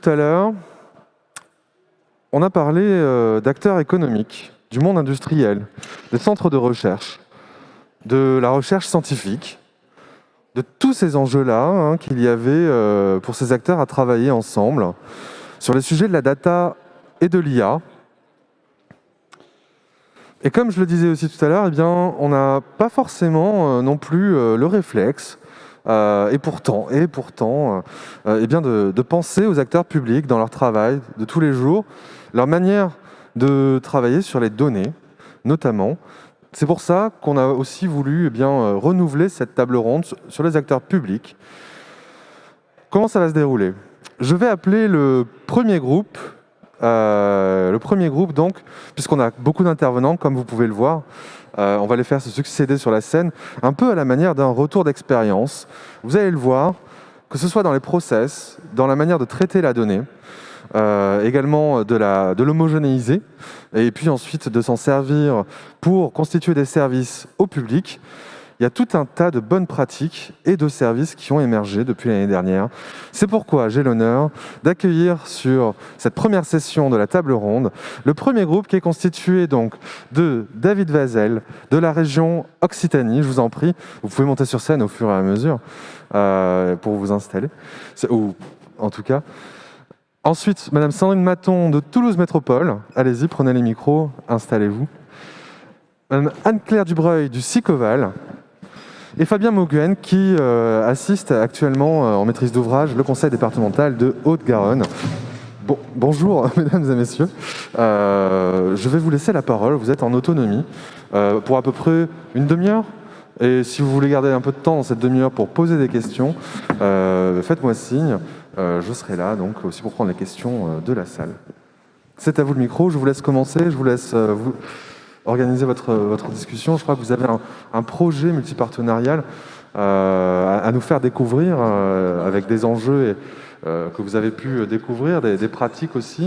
tout à l'heure, on a parlé d'acteurs économiques, du monde industriel, des centres de recherche, de la recherche scientifique, de tous ces enjeux-là qu'il y avait pour ces acteurs à travailler ensemble sur les sujets de la data et de l'IA. Et comme je le disais aussi tout à l'heure, on n'a pas forcément non plus le réflexe, et pourtant, de penser aux acteurs publics dans leur travail de tous les jours, leur manière de travailler sur les données, notamment. C'est pour ça qu'on a aussi voulu renouveler cette table ronde sur les acteurs publics. Comment ça va se dérouler ? Je vais appeler le premier groupe, donc, puisqu'on a beaucoup d'intervenants, comme vous pouvez le voir, on va les faire se succéder sur la scène, un peu à la manière d'un retour d'expérience. Vous allez le voir, que ce soit dans les process, dans la manière de traiter la donnée, également de l'homogénéiser, et puis ensuite de s'en servir pour constituer des services au public. Il y a tout un tas de bonnes pratiques et de services qui ont émergé depuis l'année dernière. C'est pourquoi j'ai l'honneur d'accueillir sur cette première session de la table ronde le premier groupe qui est constitué donc de David Vazel, de la région Occitanie. Je vous en prie, vous pouvez monter sur scène au fur et à mesure pour vous installer, ou en tout cas. Ensuite, Madame Sandrine Maton de Toulouse Métropole. Allez-y, prenez les micros, installez-vous. Madame Anne-Claire Dubreuil du Sicoval. Et Fabien Mauguen qui assiste actuellement en maîtrise d'ouvrage le conseil départemental de Haute-Garonne. Bonjour mesdames et messieurs, je vais vous laisser la parole, vous êtes en autonomie pour à peu près une demi-heure, et si vous voulez garder un peu de temps dans cette demi-heure pour poser des questions, faites-moi signe, je serai là donc aussi pour prendre les questions de la salle. C'est à vous le micro, je vous laisse commencer, je vous laisse organiser votre discussion. Je crois que vous avez un projet multipartenarial à nous faire découvrir avec des enjeux que vous avez pu découvrir, des pratiques aussi,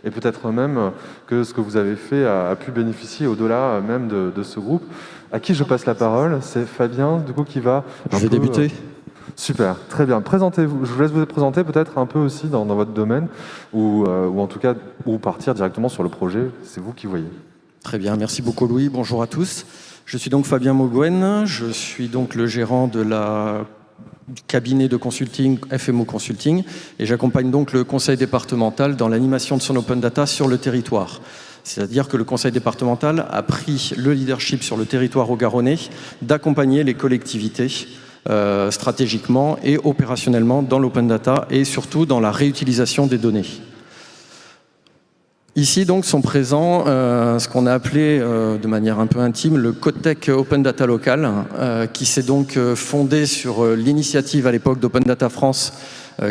et peut-être même que ce que vous avez fait a pu bénéficier au-delà même de ce groupe. À qui je passe la parole ? C'est Fabien, du coup, qui va... Je vais débuter. Super, très bien. Présentez-vous. Je vous laisse vous présenter peut-être un peu aussi dans votre domaine, ou en tout cas, ou partir directement sur le projet. C'est vous qui voyez. Très bien, merci beaucoup Louis, bonjour à tous. Je suis donc Fabien Mauguen, je suis donc le gérant du cabinet de consulting FMO Consulting et j'accompagne donc le conseil départemental dans l'animation de son open data sur le territoire. C'est-à-dire que le conseil départemental a pris le leadership sur le territoire haut-garonnais d'accompagner les collectivités stratégiquement et opérationnellement dans l'open data et surtout dans la réutilisation des données. Ici, donc, sont présents ce qu'on a appelé de manière un peu intime le Codetech Open Data Local, qui s'est donc fondé sur l'initiative à l'époque d'Open Data France,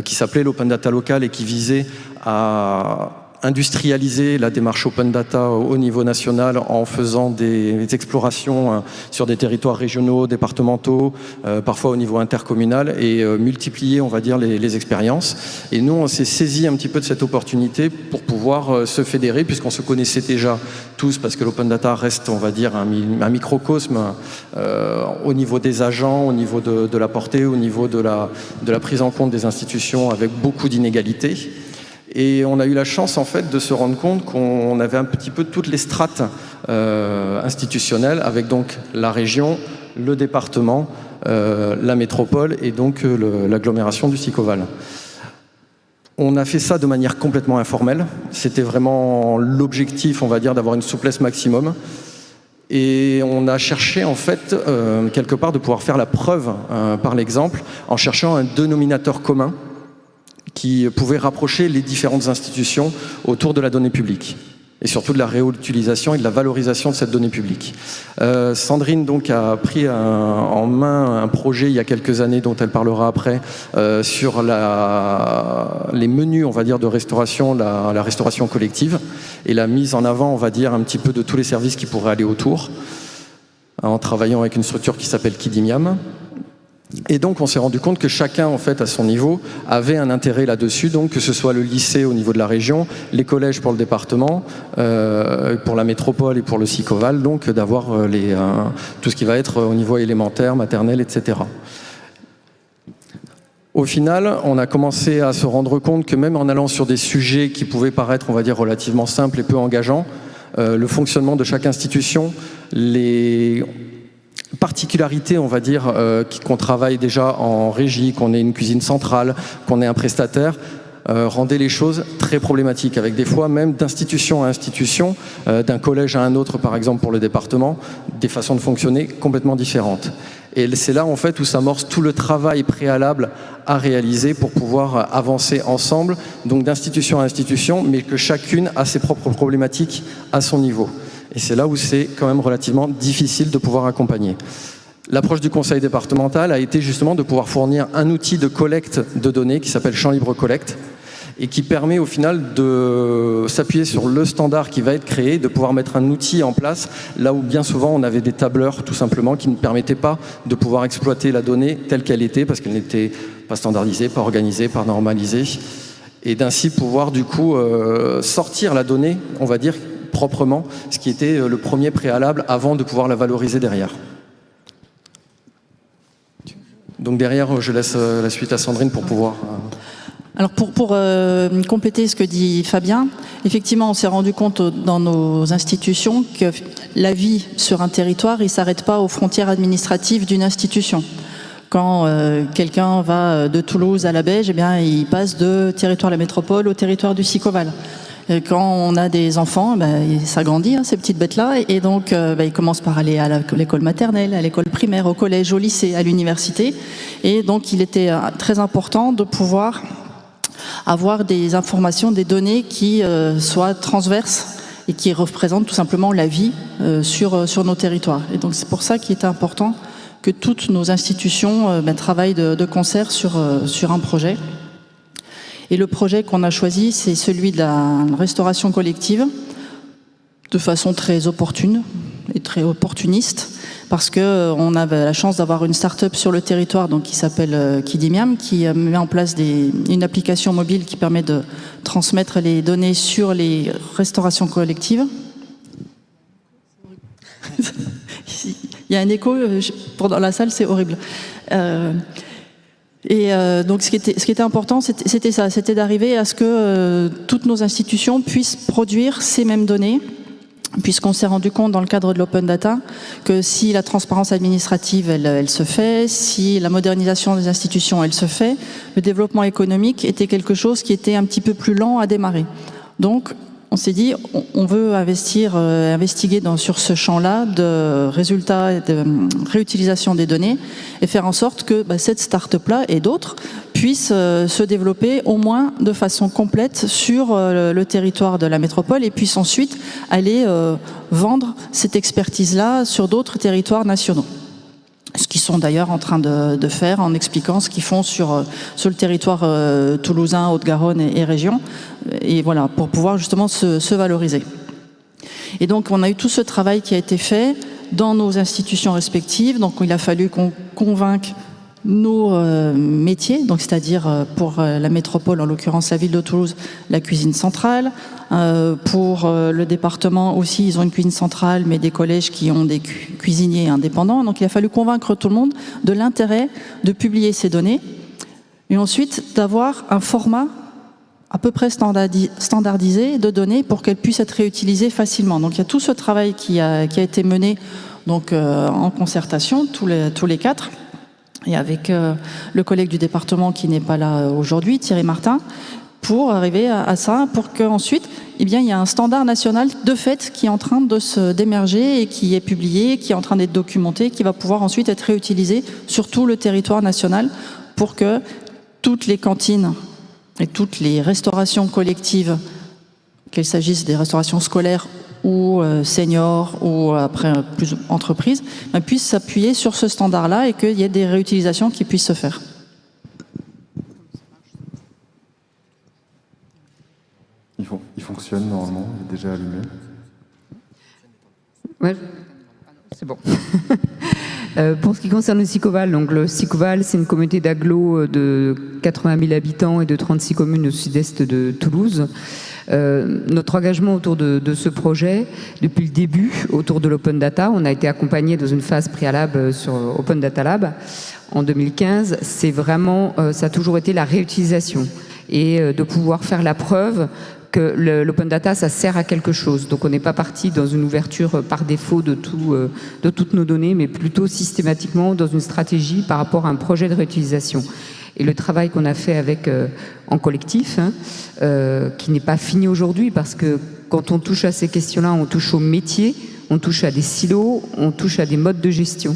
qui s'appelait l'Open Data Local et qui visait à industrialiser la démarche Open Data au niveau national en faisant des explorations sur des territoires régionaux, départementaux, parfois au niveau intercommunal et multiplier, on va dire, les expériences. Et nous, on s'est saisi un petit peu de cette opportunité pour pouvoir se fédérer, puisqu'on se connaissait déjà tous, parce que l'Open Data reste, on va dire, un microcosme au niveau des agents, au niveau de la portée, au niveau de la prise en compte des institutions avec beaucoup d'inégalités. Et on a eu la chance, en fait, de se rendre compte qu'on avait un petit peu toutes les strates institutionnelles, avec donc la région, le département, la métropole et donc l'agglomération du Sicoval. On a fait ça de manière complètement informelle. C'était vraiment l'objectif, on va dire, d'avoir une souplesse maximum. Et on a cherché, en fait, quelque part, de pouvoir faire la preuve par l'exemple, en cherchant un dénominateur commun qui pouvait rapprocher les différentes institutions autour de la donnée publique et surtout de la réutilisation et de la valorisation de cette donnée publique. Sandrine donc a pris en main un projet il y a quelques années dont elle parlera après sur les menus, on va dire, de restauration, la restauration collective et la mise en avant, on va dire, un petit peu de tous les services qui pourraient aller autour en travaillant avec une structure qui s'appelle Kidimiam. Et donc on s'est rendu compte que chacun, en fait, à son niveau, avait un intérêt là-dessus, donc que ce soit le lycée au niveau de la région, les collèges pour le département, pour la métropole et pour le Sicoval, donc d'avoir tout ce qui va être au niveau élémentaire, maternel, etc. Au final, on a commencé à se rendre compte que même en allant sur des sujets qui pouvaient paraître, on va dire, relativement simples et peu engageants, le fonctionnement de chaque institution, les particularités, on va dire, qu'on travaille déjà en régie, qu'on ait une cuisine centrale, qu'on ait un prestataire, rendait les choses très problématiques, avec des fois même d'institution à institution, d'un collège à un autre par exemple pour le département, des façons de fonctionner complètement différentes. Et c'est là en fait où s'amorce tout le travail préalable à réaliser pour pouvoir avancer ensemble, donc d'institution à institution, mais que chacune a ses propres problématiques à son niveau. Et c'est là où c'est quand même relativement difficile de pouvoir accompagner. L'approche du conseil départemental a été justement de pouvoir fournir un outil de collecte de données qui s'appelle Champ Libre Collecte et qui permet au final de s'appuyer sur le standard qui va être créé, de pouvoir mettre un outil en place là où bien souvent on avait des tableurs tout simplement qui ne permettaient pas de pouvoir exploiter la donnée telle qu'elle était parce qu'elle n'était pas standardisée, pas organisée, pas normalisée et d'ainsi pouvoir du coup sortir la donnée, on va dire proprement, ce qui était le premier préalable avant de pouvoir la valoriser derrière. Donc derrière, je laisse la suite à Sandrine pour pouvoir... Alors pour compléter ce que dit Fabien, effectivement on s'est rendu compte dans nos institutions que la vie sur un territoire, il ne s'arrête pas aux frontières administratives d'une institution. Quand quelqu'un va de Toulouse à la Beige, eh bien, il passe de territoire de la métropole au territoire du Sicoval. Quand on a des enfants, ça grandit, hein, ces petites bêtes-là, et donc ils commencent par aller à l'école maternelle, à l'école primaire, au collège, au lycée, à l'université. Et donc il était très important de pouvoir avoir des informations, des données qui soient transverses et qui représentent tout simplement la vie sur nos territoires. Et donc c'est pour ça qu'il était important que toutes nos institutions travaillent de concert sur un projet. Et le projet qu'on a choisi, c'est celui de la restauration collective, de façon très opportune et très opportuniste, parce qu'on avait la chance d'avoir une start-up sur le territoire donc, qui s'appelle Kidimiam, qui met en place une application mobile qui permet de transmettre les données sur les restaurations collectives. Il y a un écho dans la salle, c'est horrible. Donc ce qui était important, c'était ça, c'était d'arriver à ce que toutes nos institutions puissent produire ces mêmes données, puisqu'on s'est rendu compte dans le cadre de l'open data que si la transparence administrative elle se fait, si la modernisation des institutions elle se fait, le développement économique était quelque chose qui était un petit peu plus lent à démarrer. Donc on s'est dit, on veut investiguer sur ce champ-là de résultats et de réutilisation des données et faire en sorte que cette start-up-là et d'autres puissent se développer au moins de façon complète sur le territoire de la métropole et puissent ensuite aller vendre cette expertise-là sur d'autres territoires nationaux. Ce qu'ils sont d'ailleurs en train de faire en expliquant ce qu'ils font sur le territoire toulousain, Haute-Garonne et région, et voilà, pour pouvoir justement se valoriser. Et donc on a eu tout ce travail qui a été fait dans nos institutions respectives, donc il a fallu qu'on convainque nos métiers, donc c'est-à-dire pour la métropole, en l'occurrence la ville de Toulouse, la cuisine centrale. Pour le département aussi, ils ont une cuisine centrale, mais des collèges qui ont des cuisiniers indépendants. Donc il a fallu convaincre tout le monde de l'intérêt de publier ces données et ensuite d'avoir un format à peu près standardisé de données pour qu'elles puissent être réutilisées facilement. Donc il y a tout ce travail qui a été mené donc, en concertation, tous les quatre, et avec le collègue du département qui n'est pas là aujourd'hui, Thierry Martin, pour arriver à ça, pour qu'ensuite, il y a un standard national de fait qui est en train d'émerger et qui est publié, qui est en train d'être documenté, qui va pouvoir ensuite être réutilisé sur tout le territoire national pour que toutes les cantines et toutes les restaurations collectives, qu'elles s'agissent des restaurations scolaires ou seniors ou après plus entreprises, puissent s'appuyer sur ce standard-là et qu'il y ait des réutilisations qui puissent se faire. Il fonctionne normalement, il est déjà allumé. Ouais, c'est bon. Pour ce qui concerne le Sicoval, donc le Sicoval, c'est une communauté d'agglo de 80 000 habitants et de 36 communes au sud-est de Toulouse. Notre engagement autour de ce projet, depuis le début, autour de l'Open Data, on a été accompagné dans une phase préalable sur Open Data Lab. en 2015, c'est vraiment, ça a toujours été la réutilisation et de pouvoir faire la preuve que l'open data, ça sert à quelque chose. Donc on n'est pas parti dans une ouverture par défaut de toutes nos données, mais plutôt systématiquement dans une stratégie par rapport à un projet de réutilisation. Et le travail qu'on a fait avec en collectif, qui n'est pas fini aujourd'hui, parce que quand on touche à ces questions-là, on touche au métier, on touche à des silos, on touche à des modes de gestion.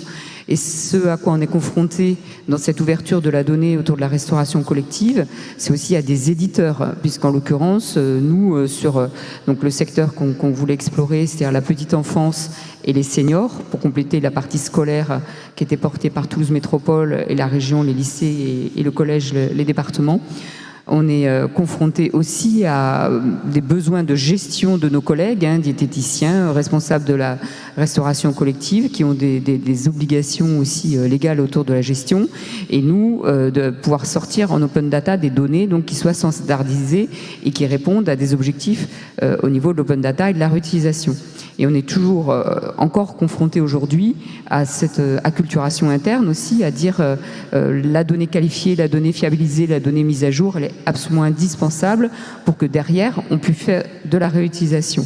Et ce à quoi on est confronté dans cette ouverture de la donnée autour de la restauration collective, c'est aussi à des éditeurs, puisqu'en l'occurrence, nous, sur donc le secteur qu'on voulait explorer, c'est-à-dire la petite enfance et les seniors, pour compléter la partie scolaire qui était portée par Toulouse Métropole et la région, les lycées et le collège, les départements. On est confronté aussi à des besoins de gestion de nos collègues, diététiciens, responsables de la restauration collective, qui ont des obligations aussi légales autour de la gestion. Et nous, de pouvoir sortir en open data des données donc, qui soient standardisées et qui répondent à des objectifs au niveau de l'open data et de la réutilisation. Et on est toujours encore confronté aujourd'hui à cette acculturation interne aussi, à dire la donnée qualifiée, la donnée fiabilisée, la donnée mise à jour, elle est absolument indispensable pour que derrière, on puisse faire de la réutilisation.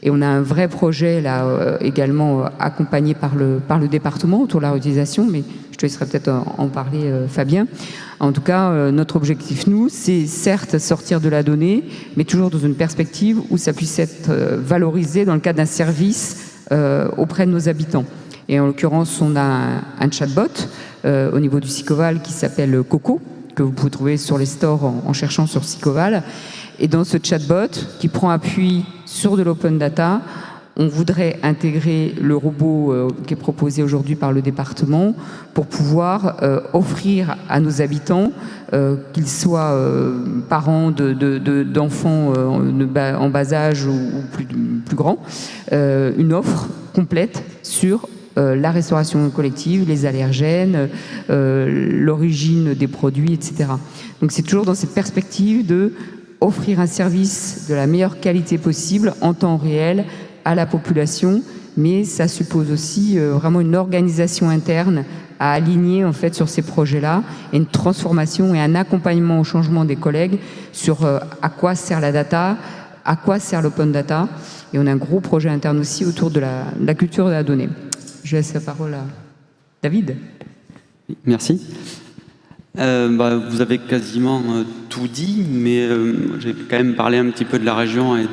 Et on a un vrai projet là également accompagné par le département autour de la réutilisation, mais je te laisserai peut-être en parler Fabien. En tout cas, notre objectif, nous, c'est certes sortir de la donnée, mais toujours dans une perspective où ça puisse être valorisé dans le cadre d'un service auprès de nos habitants. Et en l'occurrence, on a un chatbot au niveau du Sicoval qui s'appelle Coco, que vous pouvez trouver sur les stores en cherchant sur Sicoval. Et dans ce chatbot qui prend appui sur de l'open data, on voudrait intégrer le robot qui est proposé aujourd'hui par le département pour pouvoir offrir à nos habitants, qu'ils soient parents d'enfants en bas âge ou plus grands, une offre complète sur la restauration collective, les allergènes, l'origine des produits, etc. Donc c'est toujours dans cette perspective de offrir un service de la meilleure qualité possible en temps réel à la population, mais ça suppose aussi vraiment une organisation interne à aligner en fait sur ces projets-là, et une transformation et un accompagnement au changement des collègues sur à quoi sert la data, à quoi sert l'open data, et on a un gros projet interne aussi autour de la culture de la donnée. Je laisse la parole à David. Merci. Vous avez quasiment tout dit, mais j'ai quand même parlé un petit peu de la région et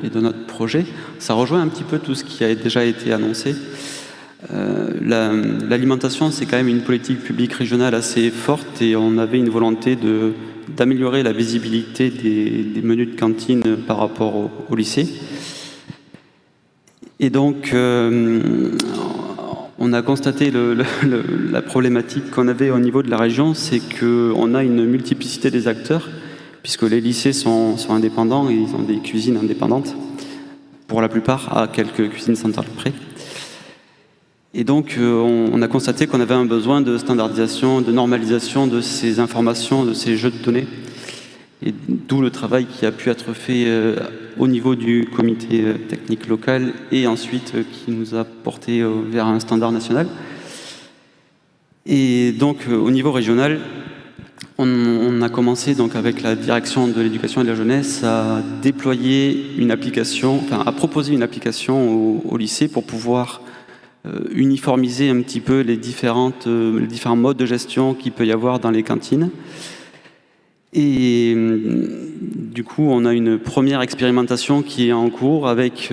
de notre projet. Ça rejoint un petit peu tout ce qui a déjà été annoncé. L'alimentation, c'est quand même une politique publique régionale assez forte et on avait une volonté d'améliorer la visibilité des menus de cantine par rapport au lycée. Et donc, on a constaté la problématique qu'on avait au niveau de la région, c'est qu'on a une multiplicité des acteurs, puisque les lycées sont indépendants et ils ont des cuisines indépendantes, pour la plupart, à quelques cuisines centrales près. Et donc, on a constaté qu'on avait un besoin de standardisation, de normalisation de ces informations, de ces jeux de données. Et d'où le travail qui a pu être fait au niveau du comité technique local et ensuite qui nous a porté vers un standard national. Et donc au niveau régional, on a commencé donc avec la direction de l'éducation et de la jeunesse à déployer une application, enfin à proposer une application au lycée pour pouvoir uniformiser un petit peu les différents modes de gestion qu'il peut y avoir dans les cantines. Et du coup, on a une première expérimentation qui est en cours avec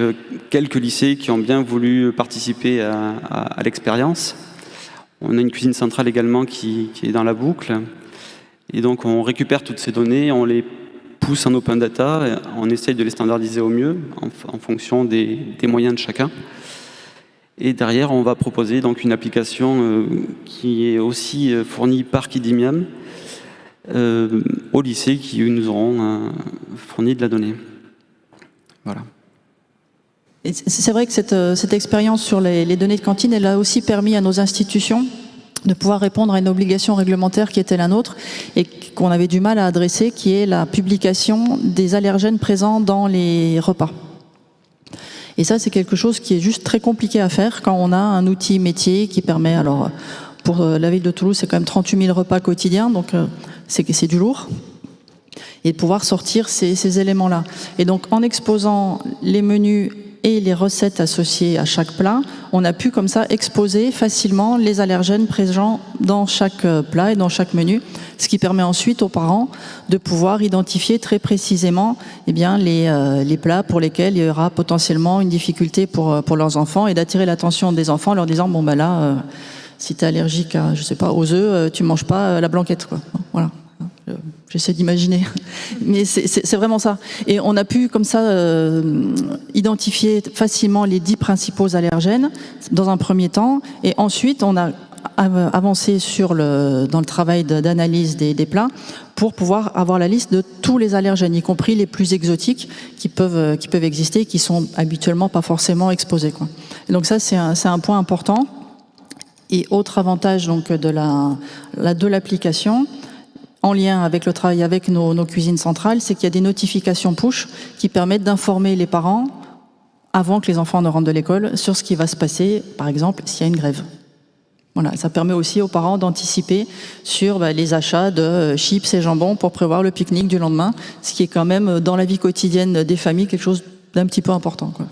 quelques lycées qui ont bien voulu participer à l'expérience. On a une cuisine centrale également qui est dans la boucle. Et donc, on récupère toutes ces données, on les pousse en open data, on essaye de les standardiser au mieux en fonction des moyens de chacun. Et derrière, on va proposer donc une application qui est aussi fournie par Kidimiam, au lycée qui nous auront fourni de la donnée. Voilà. C'est vrai que cette expérience sur les données de cantine, elle a aussi permis à nos institutions de pouvoir répondre à une obligation réglementaire qui était la nôtre et qu'on avait du mal à adresser, qui est la publication des allergènes présents dans les repas. Et ça, c'est quelque chose qui est juste très compliqué à faire quand on a un outil métier qui permet, alors pour la ville de Toulouse, c'est quand même 38 000 repas quotidiens, donc c'est du lourd. Et de pouvoir sortir ces éléments-là. Et donc, en exposant les menus et les recettes associées à chaque plat, on a pu comme ça exposer facilement les allergènes présents dans chaque plat et dans chaque menu, ce qui permet ensuite aux parents de pouvoir identifier très précisément les plats pour lesquels il y aura potentiellement une difficulté pour leurs enfants et d'attirer l'attention des enfants en leur disant bon ben là, si tu es allergique à, je sais pas, aux œufs, tu manges pas la blanquette, quoi. Voilà. J'essaie d'imaginer, mais c'est vraiment ça. Et on a pu comme ça identifier facilement les 10 principaux allergènes dans un premier temps, et ensuite on a avancé dans le travail d'analyse des plats pour pouvoir avoir la liste de tous les allergènes, y compris les plus exotiques qui peuvent exister, qui sont habituellement pas forcément exposés, quoi. Et donc ça c'est un point important. Et autre avantage donc de l'application, en lien avec le travail avec nos cuisines centrales, c'est qu'il y a des notifications push qui permettent d'informer les parents avant que les enfants ne rentrent de l'école sur ce qui va se passer, par exemple, s'il y a une grève. Voilà, ça permet aussi aux parents d'anticiper sur les achats de chips et jambons pour prévoir le pique-nique du lendemain, ce qui est quand même, dans la vie quotidienne des familles, quelque chose d'un petit peu important, quoi.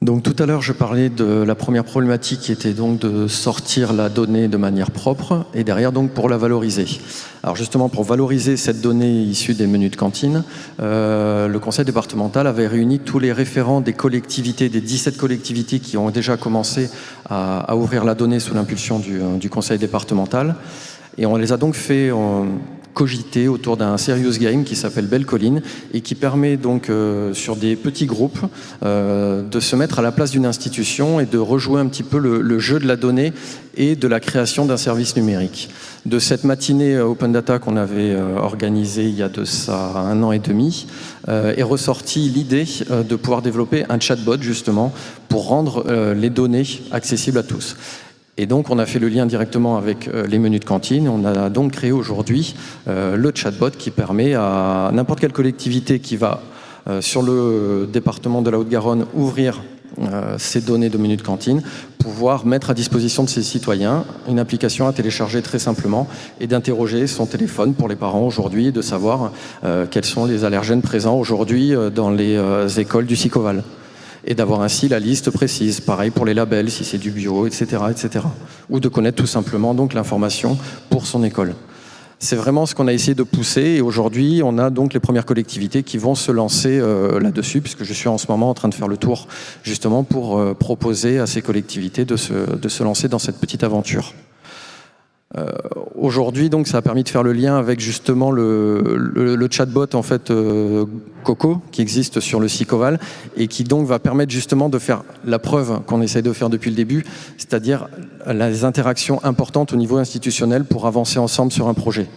Donc tout à l'heure, je parlais de la première problématique qui était donc de sortir la donnée de manière propre et derrière donc pour la valoriser. Alors justement, pour valoriser cette donnée issue des menus de cantine, le conseil départemental avait réuni tous les référents des collectivités, des 17 collectivités qui ont déjà commencé à ouvrir la donnée sous l'impulsion du conseil départemental. Et on les a donc fait cogiter autour d'un serious game qui s'appelle Belle Colline et qui permet donc sur des petits groupes de se mettre à la place d'une institution et de rejouer un petit peu le jeu de la donnée et de la création d'un service numérique. De cette matinée Open Data qu'on avait organisée il y a de ça 1 an et demi, est ressortie l'idée de pouvoir développer un chatbot justement pour rendre les données accessibles à tous. Et donc, on a fait le lien directement avec les menus de cantine. On a donc créé aujourd'hui le chatbot qui permet à n'importe quelle collectivité qui va, sur le département de la Haute-Garonne, ouvrir ces données de menus de cantine, pouvoir mettre à disposition de ses citoyens une application à télécharger très simplement et d'interroger son téléphone pour les parents aujourd'hui, de savoir quels sont les allergènes présents aujourd'hui dans les écoles du Sicoval. Et d'avoir ainsi la liste précise, pareil pour les labels, si c'est du bio, etc., etc. Ou de connaître tout simplement donc l'information pour son école. C'est vraiment ce qu'on a essayé de pousser, et aujourd'hui on a donc les premières collectivités qui vont se lancer là-dessus, puisque je suis en ce moment en train de faire le tour justement pour proposer à ces collectivités de se lancer dans cette petite aventure. Aujourd'hui, donc, ça a permis de faire le lien avec justement le chatbot en fait Coco qui existe sur le Sicoval et qui donc va permettre justement de faire la preuve qu'on essaye de faire depuis le début, c'est-à-dire les interactions importantes au niveau institutionnel pour avancer ensemble sur un projet.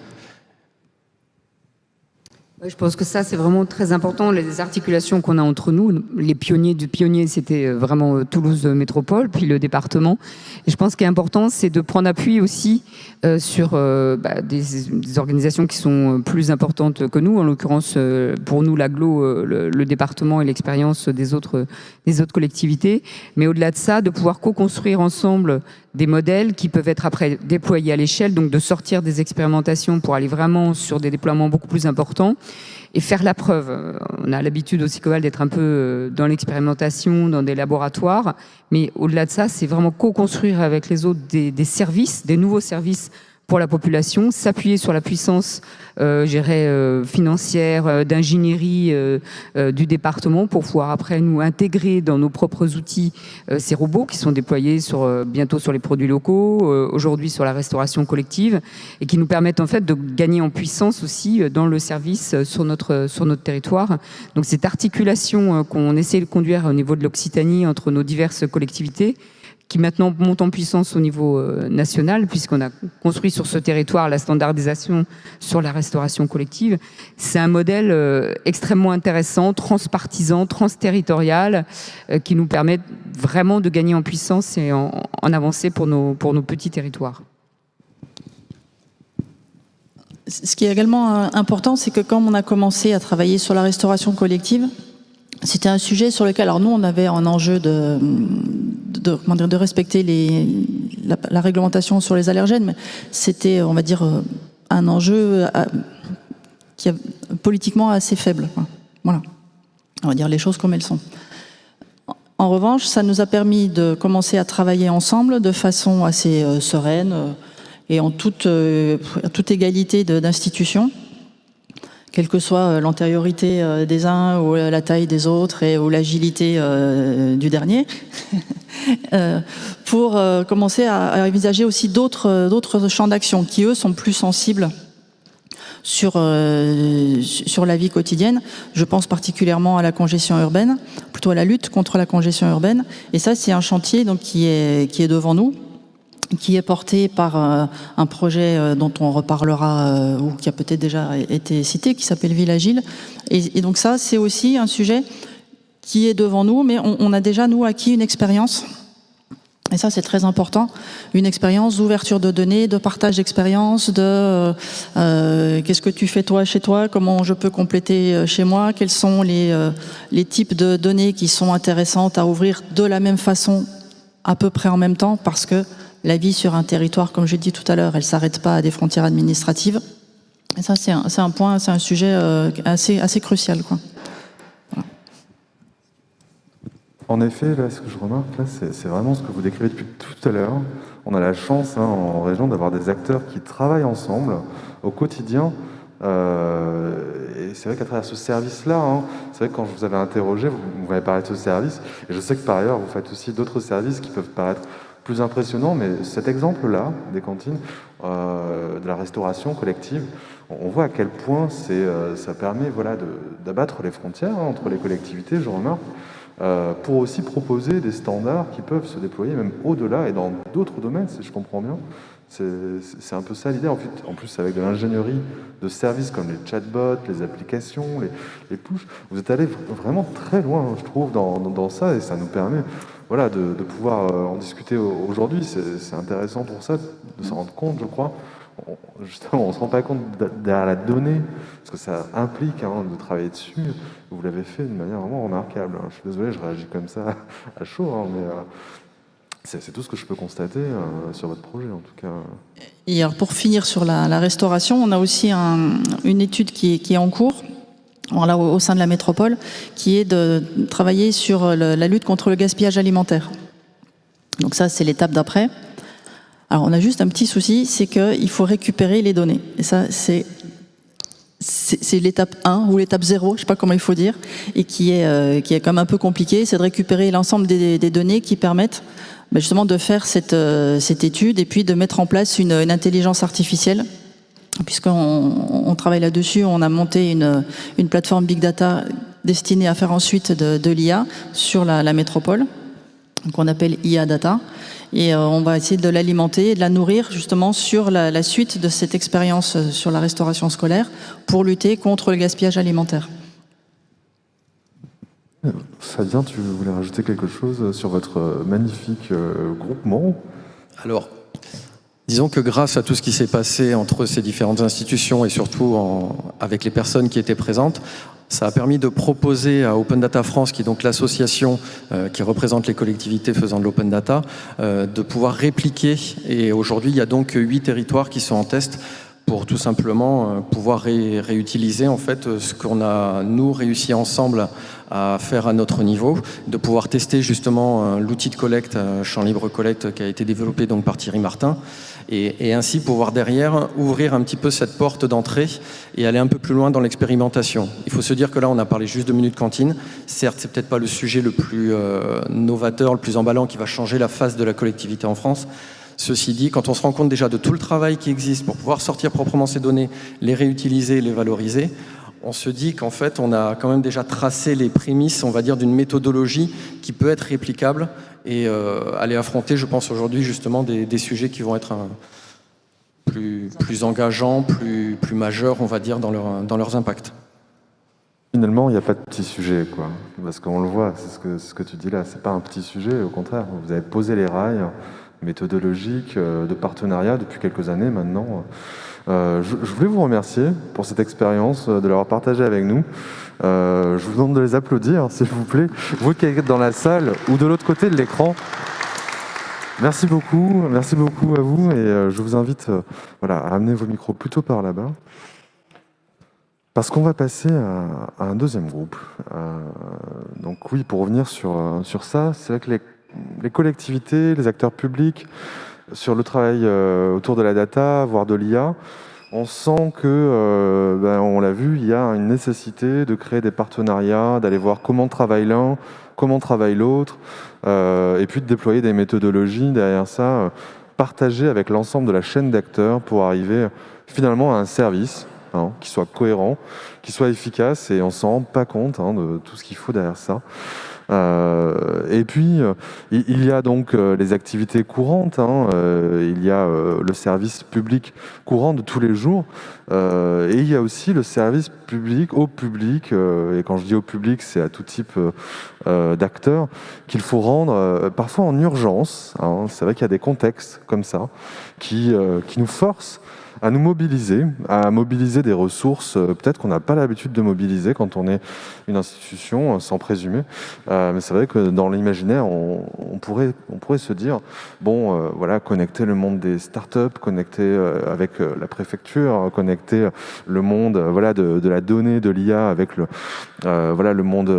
Je pense que ça, c'est vraiment très important, les articulations qu'on a entre nous. Les pionniers du pionnier, c'était vraiment Toulouse Métropole, puis le département. Et je pense ce qui est important, c'est de prendre appui aussi sur des organisations qui sont plus importantes que nous. En l'occurrence, pour nous, l'agglo, le département et l'expérience des autres collectivités. Mais au-delà de ça, de pouvoir co-construire ensemble des modèles qui peuvent être après déployés à l'échelle, donc de sortir des expérimentations pour aller vraiment sur des déploiements beaucoup plus importants et faire la preuve. On a l'habitude au Sicoval d'être un peu dans l'expérimentation, dans des laboratoires, mais au-delà de ça, c'est vraiment co-construire avec les autres des services, des nouveaux services pour la population, s'appuyer sur la puissance financière, d'ingénierie du département pour pouvoir après nous intégrer dans nos propres outils ces robots qui sont déployés bientôt sur les produits locaux, aujourd'hui sur la restauration collective et qui nous permettent en fait de gagner en puissance aussi dans le service sur notre territoire. Donc cette articulation qu'on essaie de conduire au niveau de l'Occitanie entre nos diverses collectivités qui maintenant monte en puissance au niveau national, puisqu'on a construit sur ce territoire la standardisation sur la restauration collective. C'est un modèle extrêmement intéressant, transpartisan, transterritorial, qui nous permet vraiment de gagner en puissance et en avancée pour nos petits territoires. Ce qui est également important, c'est que quand on a commencé à travailler sur la restauration collective, c'était un sujet sur lequel, alors nous, on avait un enjeu de respecter la réglementation sur les allergènes, mais c'était, on va dire, un enjeu qui est politiquement assez faible. Voilà, on va dire les choses comme elles sont. En revanche, ça nous a permis de commencer à travailler ensemble de façon assez sereine et en toute égalité d'institutions, quelle que soit l'antériorité des uns ou la taille des autres ou l'agilité du dernier, pour commencer à envisager aussi d'autres champs d'action qui, eux, sont plus sensibles sur la vie quotidienne. Je pense particulièrement à la congestion urbaine, plutôt à la lutte contre la congestion urbaine. Et ça, c'est un chantier donc, qui est devant nous, qui est porté par un projet dont on reparlera, ou qui a peut-être déjà été cité, qui s'appelle Ville Agile. Et donc ça, c'est aussi un sujet qui est devant nous, mais on a déjà, nous, acquis une expérience. Et ça, c'est très important, une expérience d'ouverture de données, de partage d'expériences, de qu'est-ce que tu fais toi chez toi, comment je peux compléter chez moi, quels sont les types de données qui sont intéressantes à ouvrir de la même façon, à peu près en même temps, parce que la vie sur un territoire, comme je l'ai dit tout à l'heure, elle ne s'arrête pas à des frontières administratives. Et ça, c'est un point, c'est un sujet assez crucial, quoi. En effet, là, ce que je remarque, là, c'est vraiment ce que vous décrivez depuis tout à l'heure. On a la chance en région d'avoir des acteurs qui travaillent ensemble au quotidien. Et c'est vrai qu'à travers ce service-là, c'est vrai que quand je vous avais interrogé, vous m'avez parlé de ce service. Et je sais que par ailleurs, vous faites aussi d'autres services qui peuvent paraître plus impressionnants. Mais cet exemple-là, des cantines, de la restauration collective, on voit à quel point ça permet d'abattre les frontières entre les collectivités, je remarque. Pour aussi proposer des standards qui peuvent se déployer même au-delà et dans d'autres domaines, si je comprends bien. C'est un peu ça l'idée. En plus, avec de l'ingénierie de services comme les chatbots, les applications, les push, vous êtes allé vraiment très loin, je trouve, dans ça, et ça nous permet de pouvoir en discuter aujourd'hui. C'est intéressant pour ça, de s'en rendre compte, je crois. Justement, on ne se rend pas compte derrière la donnée, parce que ça implique de travailler dessus. Vous l'avez fait d'une manière vraiment remarquable. Je suis désolé, je réagis comme ça à chaud, mais c'est tout ce que je peux constater sur votre projet, en tout cas. Et alors, pour finir sur la restauration, on a aussi une étude qui est en cours, là, au sein de la métropole, qui est de travailler sur la lutte contre le gaspillage alimentaire. Donc ça, c'est l'étape d'après. Alors, on a juste un petit souci, c'est qu'il faut récupérer les données. Et ça, c'est l'étape 1 ou l'étape 0, je ne sais pas comment il faut dire, et qui est quand même un peu compliqué. C'est de récupérer l'ensemble des données qui permettent justement de faire cette étude et puis de mettre en place une intelligence artificielle. Puisqu'on travaille là-dessus, on a monté une plateforme Big Data destinée à faire ensuite de l'IA sur la métropole, qu'on appelle IA Data. Et on va essayer de l'alimenter et de la nourrir justement sur la suite de cette expérience sur la restauration scolaire pour lutter contre le gaspillage alimentaire. Fabien, tu voulais rajouter quelque chose sur votre magnifique groupement ? Alors, disons que grâce à tout ce qui s'est passé entre ces différentes institutions et surtout avec les personnes qui étaient présentes, ça a permis de proposer à Open Data France, qui est donc l'association qui représente les collectivités faisant de l'open data, de pouvoir répliquer. Et aujourd'hui, il y a donc 8 territoires qui sont en test pour tout simplement pouvoir réutiliser en fait ce qu'on a, nous, réussi ensemble à faire à notre niveau, de pouvoir tester justement l'outil de collecte, champ libre collecte, qui a été développé donc par Thierry Martin, et ainsi pouvoir derrière ouvrir un petit peu cette porte d'entrée et aller un peu plus loin dans l'expérimentation. Il faut se dire que là, on a parlé juste de minutes cantine. Certes, c'est peut-être pas le sujet le plus novateur, le plus emballant qui va changer la face de la collectivité en France. Ceci dit, quand on se rend compte déjà de tout le travail qui existe pour pouvoir sortir proprement ces données, les réutiliser, les valoriser, on se dit qu'en fait, on a quand même déjà tracé les prémices, on va dire, d'une méthodologie qui peut être réplicable et aller affronter, je pense aujourd'hui, justement, des sujets qui vont être plus engageants, plus majeurs, on va dire, dans leurs impacts. Finalement, il n'y a pas de petit sujet, quoi. Parce qu'on le voit, c'est ce que tu dis là, c'est pas un petit sujet, au contraire, vous avez posé les rails méthodologiques de partenariat depuis quelques années maintenant. Je voulais vous remercier pour cette expérience, de l'avoir partagée avec nous. Je vous demande de les applaudir, s'il vous plaît. Vous qui êtes dans la salle ou de l'autre côté de l'écran, Merci beaucoup à vous et je vous invite à amener vos micros plutôt par là-bas. Parce qu'on va passer à un deuxième groupe. Donc oui, pour revenir sur ça, c'est vrai que les collectivités, les acteurs publics, sur le travail autour de la data, voire de l'IA, on sent que, on l'a vu, il y a une nécessité de créer des partenariats, d'aller voir comment travaille l'un, comment travaille l'autre, et puis de déployer des méthodologies derrière ça, partagées avec l'ensemble de la chaîne d'acteurs pour arriver finalement à un service qui soit cohérent, qui soit efficace, et on ne s'en rend pas compte de tout ce qu'il faut derrière ça. Et puis, il y a donc les activités courantes, il y a le service public courant de tous les jours, et il y a aussi le service public au public, et quand je dis au public, c'est à tout type d'acteurs, qu'il faut rendre parfois en urgence. C'est vrai qu'il y a des contextes comme ça qui nous forcent à nous mobiliser, à mobiliser des ressources peut-être qu'on n'a pas l'habitude de mobiliser quand on est une institution, sans présumer. Mais c'est vrai que dans l'imaginaire, on pourrait se dire, connecter le monde des startups, connecter avec la préfecture, connecter le monde de la donnée, de l'IA avec le monde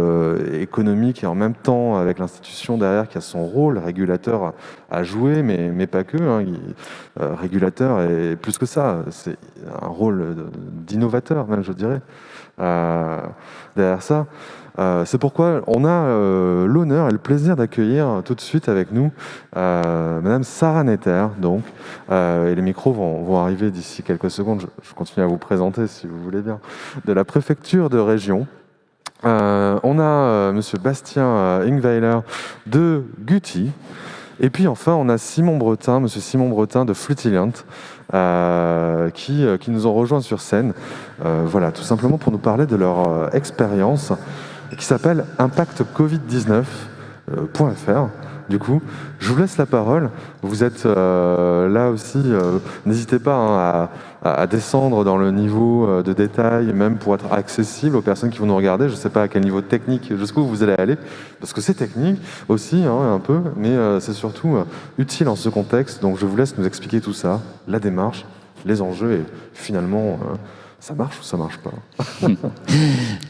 économique, et en même temps avec l'institution derrière qui a son rôle régulateur à jouer, mais pas que. Régulateur et plus que ça, c'est un rôle d'innovateur même, je dirais, derrière ça. C'est pourquoi on a l'honneur et le plaisir d'accueillir tout de suite avec nous Madame Sarah Netter, donc, et les micros vont arriver d'ici quelques secondes. Je continue à vous présenter si vous voulez bien, de la préfecture de région. On a Monsieur Bastien Ingweiler de Guti. Et puis enfin, on a Monsieur Simon Bretin de Flutilliant, qui nous ont rejoints sur scène, tout simplement pour nous parler de leur expérience qui s'appelle impactcovid19.fr. Du coup, je vous laisse la parole. Vous êtes là aussi. N'hésitez pas à descendre dans le niveau de détail, même pour être accessible aux personnes qui vont nous regarder. Je ne sais pas à quel niveau technique, jusqu'où vous allez aller, parce que c'est technique aussi, un peu, mais c'est surtout utile en ce contexte. Donc je vous laisse nous expliquer tout ça, la démarche, les enjeux, et finalement... ça marche ou ça marche pas?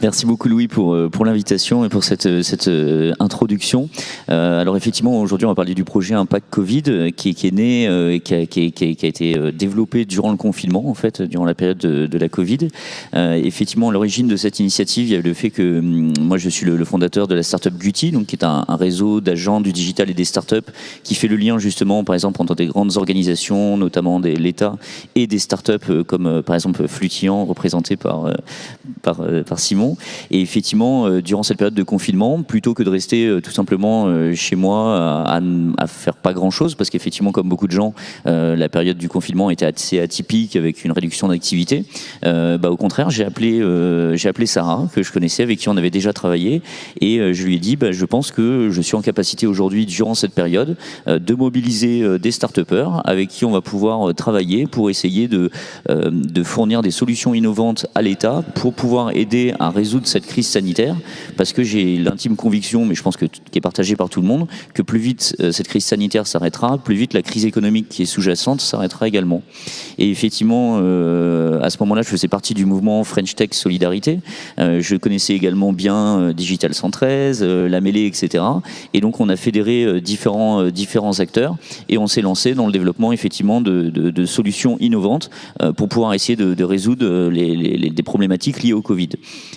Merci beaucoup Louis pour l'invitation et pour cette introduction. Alors effectivement, aujourd'hui on va parler du projet Impact Covid qui est né et qui a été développé durant le confinement, en fait, durant la période de la Covid. Effectivement, à l'origine de cette initiative, il y a le fait que moi je suis le fondateur de la startup Guti, donc qui est un réseau d'agents du digital et des startups qui fait le lien justement, par exemple, entre des grandes organisations, notamment l'État, et des startups comme par exemple Flutilliant, représenté par Simon. Et effectivement, durant cette période de confinement, plutôt que de rester tout simplement chez moi à faire pas grand-chose, parce qu'effectivement, comme beaucoup de gens, la période du confinement était assez atypique avec une réduction d'activité, au contraire, j'ai appelé Sarah, que je connaissais, avec qui on avait déjà travaillé, et je lui ai dit, je pense que je suis en capacité aujourd'hui, durant cette période, de mobiliser des start-upers avec qui on va pouvoir travailler pour essayer de fournir des solutions innovantes à l'État pour pouvoir aider à résoudre cette crise sanitaire, parce que j'ai l'intime conviction, mais je pense qui est partagée par tout le monde, que plus vite cette crise sanitaire s'arrêtera, plus vite la crise économique qui est sous-jacente s'arrêtera également. Et effectivement, à ce moment-là, je faisais partie du mouvement French Tech Solidarité. Je connaissais également bien Digital 113, La Mêlée, etc. Et donc on a fédéré différents acteurs et on s'est lancé dans le développement effectivement de solutions innovantes pour pouvoir essayer de résoudre des problématiques liées au Covid.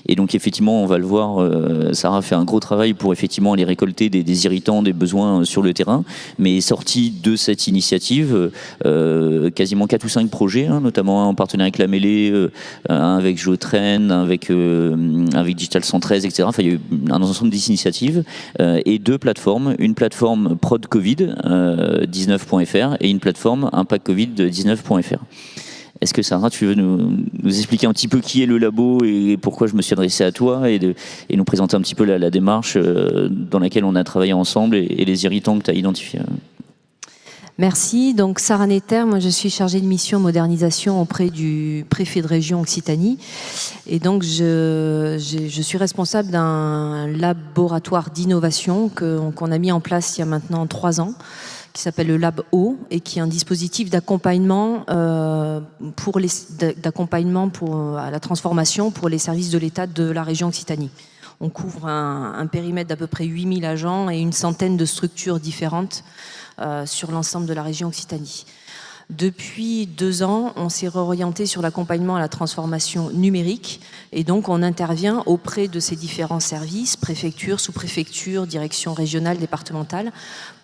Et donc effectivement, on va le voir, Sarah fait un gros travail pour effectivement aller récolter des irritants, des besoins sur le terrain, mais est sorti de cette initiative quasiment 4 ou 5 projets, notamment en partenariat avec La Mêlée, un avec Geotrain, avec Digital 113, etc. Enfin, il y a eu un ensemble d'initiatives et 2 plateformes, une plateforme Prod Covid 19.fr et une plateforme Impact Covid 19.fr. Est-ce que Sarah, tu veux nous expliquer un petit peu qui est le labo et pourquoi je me suis adressé à toi et nous présenter un petit peu la démarche dans laquelle on a travaillé ensemble et les irritants que tu as identifiés? Merci. Donc Sarah Netter, moi je suis chargée de mission modernisation auprès du préfet de région Occitanie. Et donc je suis responsable d'un laboratoire d'innovation qu'on a mis en place il y a maintenant 3 ans, qui s'appelle le Lab O, et qui est un dispositif d'accompagnement à la transformation pour les services de l'État de la région Occitanie. On couvre un périmètre d'à peu près 8000 agents et une centaine de structures différentes sur l'ensemble de la région Occitanie. Depuis 2 ans, on s'est réorienté sur l'accompagnement à la transformation numérique, et donc on intervient auprès de ces différents services, préfectures, sous-préfectures, directions régionales, départementales,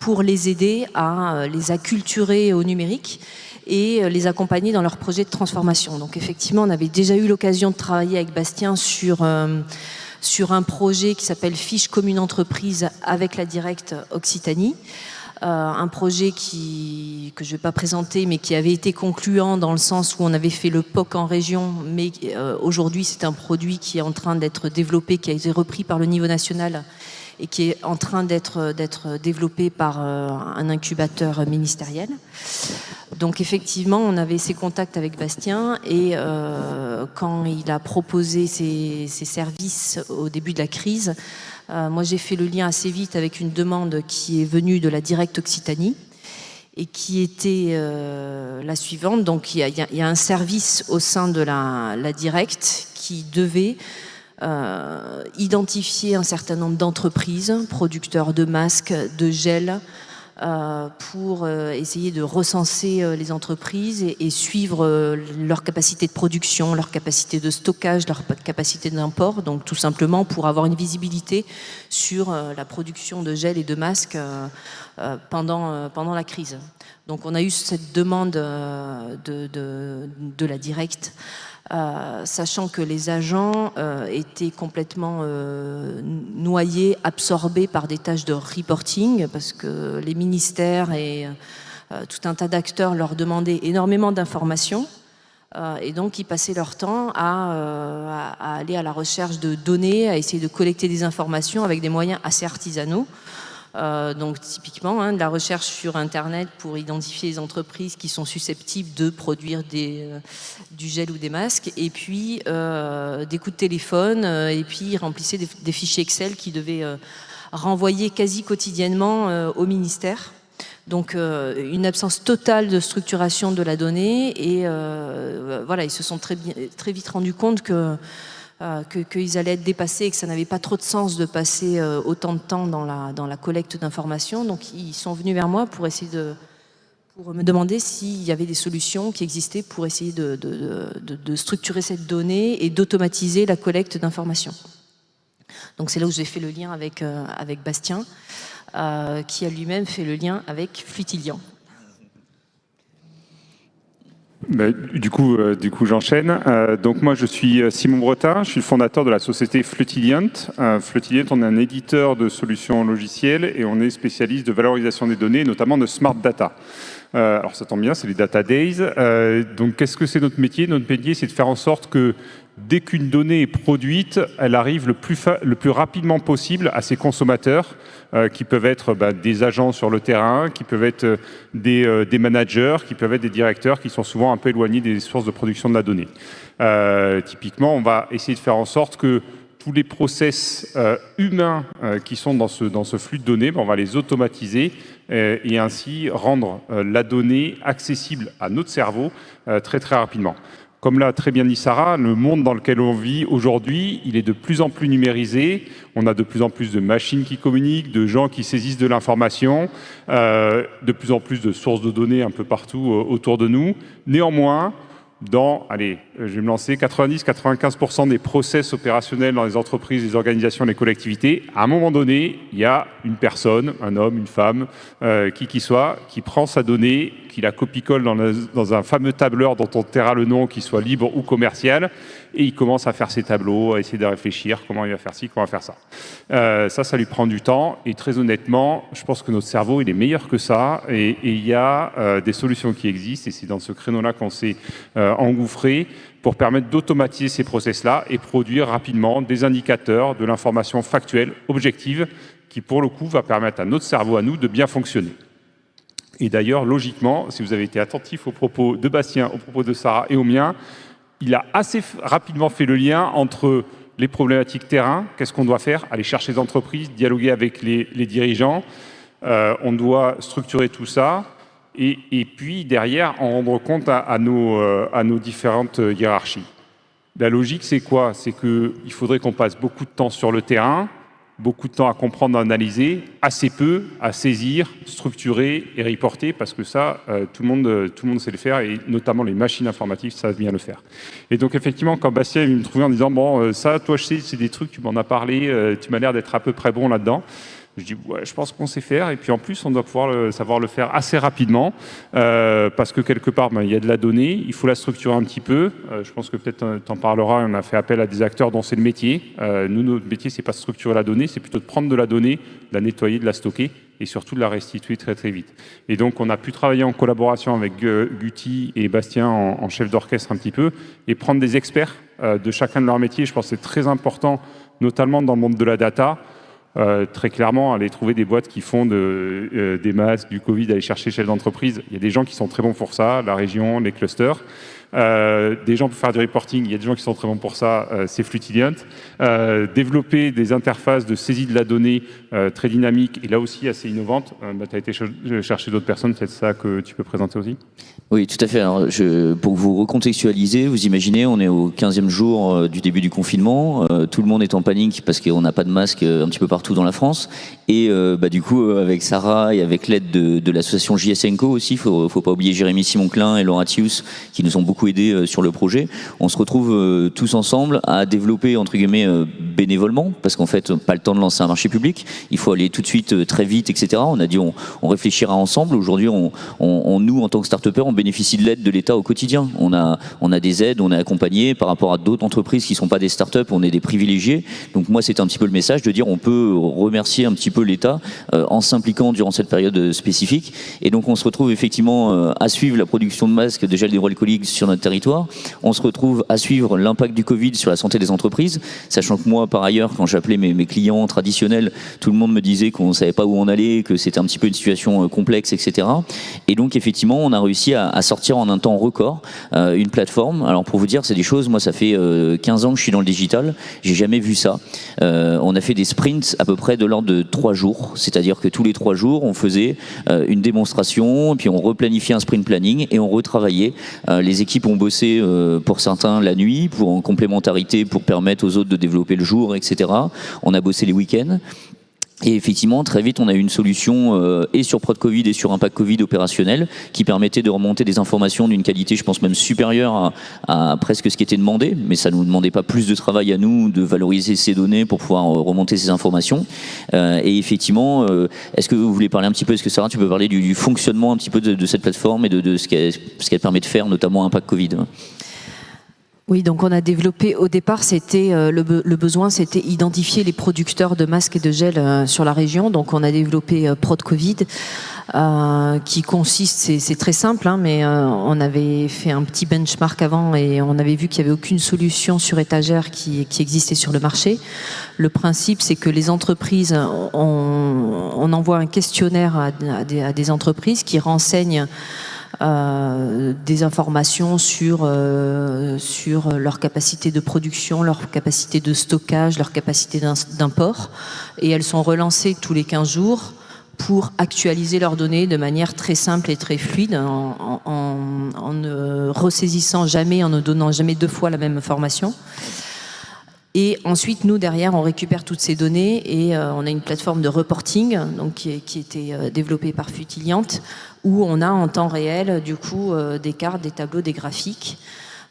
pour les aider à les acculturer au numérique et les accompagner dans leurs projets de transformation. Donc effectivement, on avait déjà eu l'occasion de travailler avec Bastien sur un projet qui s'appelle Fiche commune entreprise avec la Directe Occitanie. Un projet que je ne vais pas présenter, mais qui avait été concluant dans le sens où on avait fait le POC en région, mais aujourd'hui c'est un produit qui est en train d'être développé, qui a été repris par le niveau national et qui est en train d'être développé par un incubateur ministériel. Donc effectivement, on avait ces contacts avec Bastien, et quand il a proposé ses services au début de la crise, moi j'ai fait le lien assez vite avec une demande qui est venue de la Directe Occitanie et qui était la suivante. Donc il y a un service au sein de la Directe qui devait identifier un certain nombre d'entreprises, producteurs de masques, de gel, pour essayer de recenser les entreprises et suivre leur capacité de production, leur capacité de stockage, leur capacité d'import, donc tout simplement pour avoir une visibilité sur la production de gel et de masques pendant la crise. Donc on a eu cette demande de la Directe, sachant que les agents étaient complètement noyés, absorbés par des tâches de reporting, parce que les ministères et tout un tas d'acteurs leur demandaient énormément d'informations, et donc ils passaient leur temps à aller à la recherche de données, à essayer de collecter des informations avec des moyens assez artisanaux. Donc typiquement de la recherche sur Internet pour identifier les entreprises qui sont susceptibles de produire du gel ou des masques, et puis des coups de téléphone, et puis ils remplissaient des fichiers Excel qui devaient renvoyer quasi quotidiennement au ministère. Donc une absence totale de structuration de la donnée, et voilà, ils se sont très vite rendus compte qu'ils allaient être dépassés et que ça n'avait pas trop de sens de passer autant de temps dans la collecte d'informations. Donc ils sont venus vers moi pour me demander s'il y avait des solutions qui existaient pour essayer de structurer cette donnée et d'automatiser la collecte d'informations. Donc c'est là où j'ai fait le lien avec Bastien, qui a lui-même fait le lien avec Flutilian. Du coup, j'enchaîne. Donc moi, je suis Simon Bretin, je suis le fondateur de la société Flutiliant. Flutiliant, on est un éditeur de solutions logicielles et on est spécialiste de valorisation des données, notamment de smart data. Alors ça tombe bien, c'est les data days. Donc qu'est-ce que c'est notre métier? Notre métier, c'est de faire en sorte que dès qu'une donnée est produite, elle arrive le plus rapidement possible à ses consommateurs, qui peuvent être des agents sur le terrain, qui peuvent être des managers, qui peuvent être des directeurs qui sont souvent un peu éloignés des sources de production de la donnée. Typiquement, on va essayer de faire en sorte que tous les process humains qui sont dans ce flux de données, on va les automatiser et ainsi rendre la donnée accessible à notre cerveau très très rapidement. Comme l'a très bien dit Sarah, le monde dans lequel on vit aujourd'hui, il est de plus en plus numérisé. On a de plus en plus de machines qui communiquent, de gens qui saisissent de l'information, de plus en plus de sources de données un peu partout autour de nous. Néanmoins, je vais me lancer, 90-95% des process opérationnels dans les entreprises, les organisations, les collectivités, à un moment donné, il y a une personne, un homme, une femme, qui soit, qui prend sa donnée, qui la copie-colle dans un fameux tableur dont on taira le nom, qu'il soit libre ou commercial, et il commence à faire ses tableaux, à essayer de réfléchir comment il va faire ci, comment il va faire ça. Ça lui prend du temps, et très honnêtement, je pense que notre cerveau, il est meilleur que ça, et il y a des solutions qui existent, et c'est dans ce créneau-là qu'on s'est engouffré pour permettre d'automatiser ces process-là et produire rapidement des indicateurs, de l'information factuelle, objective, qui pour le coup va permettre à notre cerveau, à nous, de bien fonctionner. Et d'ailleurs, logiquement, si vous avez été attentif aux propos de Bastien, aux propos de Sarah et aux miens, il a assez rapidement fait le lien entre les problématiques terrain, qu'est-ce qu'on doit faire, aller chercher les entreprises, dialoguer avec les dirigeants, on doit structurer tout ça, et puis derrière, en rendre compte à nos différentes hiérarchies. La logique, c'est quoi? C'est qu'il faudrait qu'on passe beaucoup de temps sur le terrain, beaucoup de temps à comprendre, à analyser, assez peu à saisir, structurer et reporter, parce que ça, tout le monde sait le faire, et notamment les machines informatiques savent bien le faire. Et donc effectivement, quand Bastien me trouvait en disant « Bon, ça, toi, je sais, c'est des trucs, tu m'en as parlé, tu m'as l'air d'être à peu près bon là-dedans », je dis ouais, je pense qu'on sait faire, et puis en plus on doit pouvoir savoir le faire assez rapidement, parce que quelque part il y a de la donnée, il faut la structurer un petit peu. Je pense que peut-être t'en parleras, on a fait appel à des acteurs dont c'est le métier. Nous, notre métier, c'est pas de structurer la donnée, c'est plutôt de prendre de la donnée, de la nettoyer, de la stocker, et surtout de la restituer très très vite. Et donc on a pu travailler en collaboration avec Guti et Bastien en chef d'orchestre un petit peu, et prendre des experts de chacun de leur métier. Je pense que c'est très important, notamment dans le monde de la data. Très clairement, aller trouver des boîtes qui font des masques, du Covid, aller chercher chefs d'entreprise. Il y a des gens qui sont très bons pour ça, la région, les clusters. Des gens pour faire du reporting, il y a des gens qui sont très bons pour ça, c'est Flutiliant. Développer des interfaces de saisie de la donnée très dynamiques et là aussi assez innovantes. Tu as été chercher d'autres personnes, c'est ça que tu peux présenter aussi? Oui, tout à fait. Alors, pour vous recontextualiser, vous imaginez, on est au 15e jour du début du confinement, tout le monde est en panique parce qu'on n'a pas de masque un petit peu partout dans la France, et du coup, avec Sarah et avec l'aide de l'association JS&Co aussi, faut pas oublier Jérémy Simon-Klein et Laura Thius qui nous ont beaucoup aidés sur le projet. On se retrouve tous ensemble à développer, entre guillemets, bénévolement, parce qu'en fait, pas le temps de lancer un marché public, il faut aller tout de suite très vite, etc. On a dit on réfléchira ensemble. Aujourd'hui, nous, en tant que start-upers, on bénéficie de l'aide de l'État au quotidien. On a des aides, on est accompagné par rapport à d'autres entreprises qui ne sont pas des start-up, on est des privilégiés. Donc moi, c'est un petit peu le message de dire on peut remercier un petit peu l'État en s'impliquant durant cette période spécifique. Et donc on se retrouve effectivement à suivre la production de masques de gel hydroalcoolique sur notre territoire. On se retrouve à suivre l'impact du Covid sur la santé des entreprises, sachant que moi, par ailleurs, quand j'appelais mes clients traditionnels, tout le monde me disait qu'on ne savait pas où on allait, que c'était un petit peu une situation complexe, etc. Et donc effectivement, on a réussi à sortir en un temps record une plateforme. Alors pour vous dire, c'est des choses, moi ça fait 15 ans que je suis dans le digital, j'ai jamais vu ça. On a fait des sprints à peu près de l'ordre de 3 jours, c'est-à-dire que tous les 3 jours, on faisait une démonstration, puis on replanifiait un sprint planning et on retravaillait. Les équipes ont bossé pour certains la nuit, pour en complémentarité, pour permettre aux autres de développer le jour, etc. On a bossé les week-ends. Et effectivement, très vite, on a eu une solution et sur Prod Covid et sur Impact Covid opérationnel qui permettait de remonter des informations d'une qualité, je pense même supérieure à presque ce qui était demandé, mais ça ne nous demandait pas plus de travail à nous de valoriser ces données pour pouvoir remonter ces informations. Et effectivement, est-ce que vous voulez parler un petit peu, est-ce que Sarah, tu peux parler du fonctionnement un petit peu de cette plateforme et de ce qu'elle permet de faire, notamment Impact Covid? Oui, donc on a développé, au départ, c'était le besoin, c'était identifier les producteurs de masques et de gel sur la région. Donc on a développé Prod Covid, qui consiste, c'est très simple, hein, mais on avait fait un petit benchmark avant et on avait vu qu'il n'y avait aucune solution sur étagère qui existait sur le marché. Le principe, c'est que les entreprises, on envoie un questionnaire à des entreprises qui renseignent des informations sur leur capacité de production, leur capacité de stockage, leur capacité d'import, et elles sont relancées tous les 15 jours pour actualiser leurs données de manière très simple et très fluide, en ne ressaisissant jamais, en ne donnant jamais 2 fois la même information. Et ensuite, nous, derrière, on récupère toutes ces données et on a une plateforme de reporting donc, qui était développée par Flutiliant, où on a en temps réel, du coup, des cartes, des tableaux, des graphiques.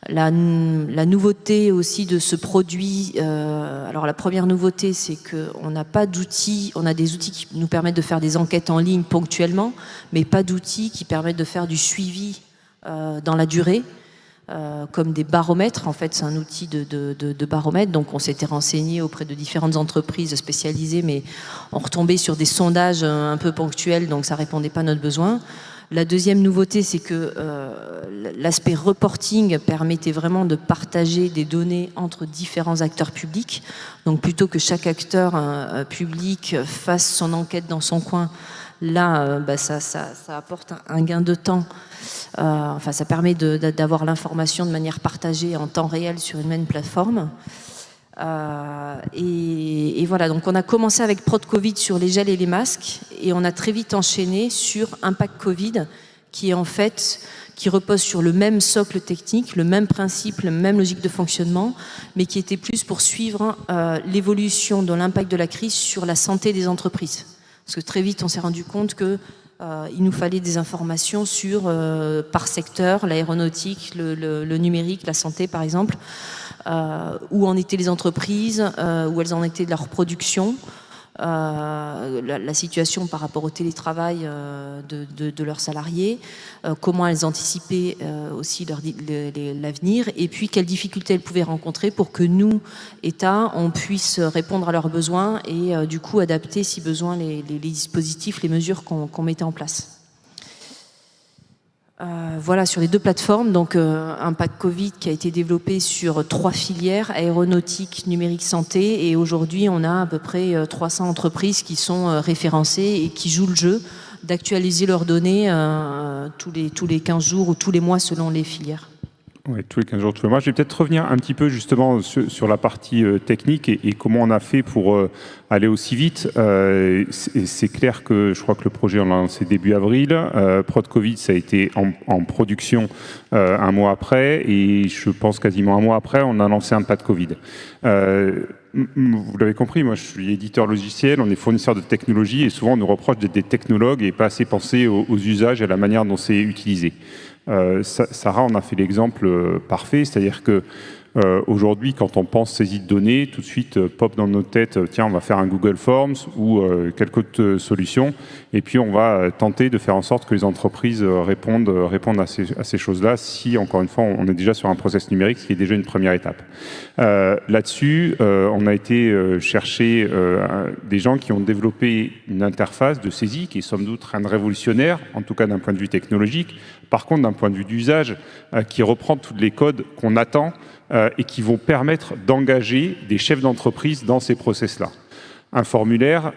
La nouveauté aussi de ce produit, alors la première nouveauté, c'est qu'on n'a pas d'outils, on a des outils qui nous permettent de faire des enquêtes en ligne ponctuellement, mais pas d'outils qui permettent de faire du suivi dans la durée. Comme des baromètres, en fait c'est un outil de baromètre, donc on s'était renseigné auprès de différentes entreprises spécialisées, mais on retombait sur des sondages un peu ponctuels, donc ça répondait pas à notre besoin. La deuxième nouveauté, c'est que l'aspect reporting permettait vraiment de partager des données entre différents acteurs publics. Donc plutôt que chaque acteur public fasse son enquête dans son coin, là, ça apporte un gain de temps. Enfin, ça permet d'avoir l'information de manière partagée en temps réel sur une même plateforme. Et voilà, donc on a commencé avec Prod Covid sur les gels et les masques, et on a très vite enchaîné sur Impact Covid, qui repose sur le même socle technique, le même principe, la même logique de fonctionnement, mais qui était plus pour suivre l'évolution de l'impact de la crise sur la santé des entreprises. Parce que très vite, on s'est rendu compte que il nous fallait des informations par secteur, l'aéronautique, le numérique, la santé par exemple, où en étaient les entreprises, où elles en étaient de leur production, la situation par rapport au télétravail de leurs salariés, comment elles anticipaient aussi l'avenir, et puis quelles difficultés elles pouvaient rencontrer pour que nous, État, on puisse répondre à leurs besoins et du coup adapter si besoin les dispositifs, les mesures qu'on mettait en place. Voilà, sur les deux plateformes, donc Impact Covid qui a été développé sur 3 filières, aéronautique, numérique, santé, et aujourd'hui on a à peu près 300 entreprises qui sont référencées et qui jouent le jeu d'actualiser leurs données tous les 15 jours ou tous les mois selon les filières. Oui, tous les 15 jours, tous les mois. Je vais peut-être revenir un petit peu justement sur la partie technique et comment on a fait pour aller aussi vite. C'est clair que je crois que le projet, on l'a lancé début avril. Prod Covid, ça a été en production un mois après, et je pense quasiment un mois après, on a lancé Impact Covid. Vous l'avez compris, moi je suis éditeur logiciel, on est fournisseur de technologie, et souvent on nous reproche d'être des technologues et pas assez penser aux usages et à la manière dont c'est utilisé. Sarah en a fait l'exemple parfait, c'est-à-dire que aujourd'hui, quand on pense saisie de données, tout de suite pop dans notre tête, tiens, on va faire un Google Forms ou quelque autre solution, et puis on va tenter de faire en sorte que les entreprises répondent à ces choses-là, si, encore une fois, on est déjà sur un process numérique, ce qui est déjà une première étape. Là-dessus, on a été chercher des gens qui ont développé une interface de saisie qui est somme toute rien de révolutionnaire, en tout cas d'un point de vue technologique. Par contre, d'un point de vue d'usage, qui reprend tous les codes qu'on attend et qui vont permettre d'engager des chefs d'entreprise dans ces process-là. Un formulaire,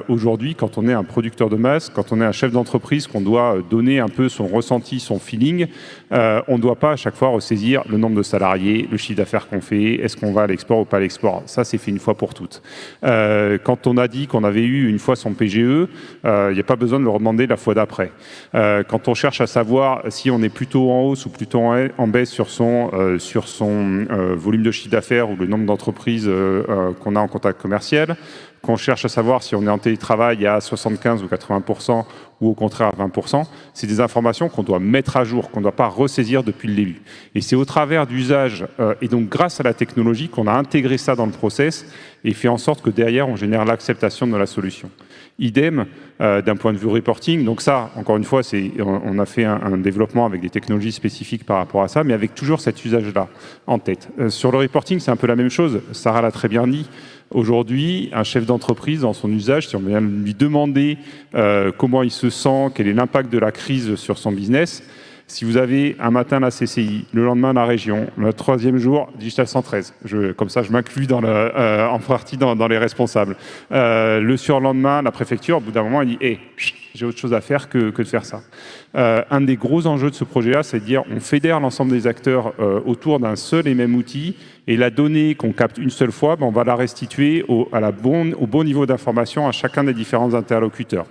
aujourd'hui, quand on est un producteur de masse, quand on est un chef d'entreprise, qu'on doit donner un peu son ressenti, son feeling, on ne doit pas à chaque fois ressaisir le nombre de salariés, le chiffre d'affaires qu'on fait, est-ce qu'on va à l'export ou pas à l'export. Ça, c'est fait une fois pour toutes. Quand on a dit qu'on avait eu une fois son PGE, il n'y a pas besoin de le redemander la fois d'après. Quand on cherche à savoir si on est plutôt en hausse ou plutôt en baisse sur son volume de chiffre d'affaires ou le nombre d'entreprises qu'on a en contact commercial, qu'on cherche à savoir si on est en télétravail à 75 ou 80% ou au contraire à 20%, c'est des informations qu'on doit mettre à jour, qu'on ne doit pas ressaisir depuis le début. Et c'est au travers d'usages et donc grâce à la technologie qu'on a intégré ça dans le process et fait en sorte que derrière on génère l'acceptation de la solution. Idem d'un point de vue reporting. Donc ça, encore une fois, on a fait un développement avec des technologies spécifiques par rapport à ça, mais avec toujours cet usage-là en tête. Sur le reporting, c'est un peu la même chose. Sarah l'a très bien dit. Aujourd'hui, un chef d'entreprise, dans son usage, si on vient lui demander comment il se sent, quel est l'impact de la crise sur son business, si vous avez un matin la CCI, le lendemain la région, le troisième jour, Digital 113, comme ça je m'inclus en partie dans les responsables, le surlendemain, la préfecture, au bout d'un moment, il dit « Hey, j'ai autre chose à faire que de faire ça ». Un des gros enjeux de ce projet-là, c'est de dire on fédère l'ensemble des acteurs autour d'un seul et même outil, et la donnée qu'on capte une seule fois, on va la restituer au bon niveau d'information à chacun des différents interlocuteurs.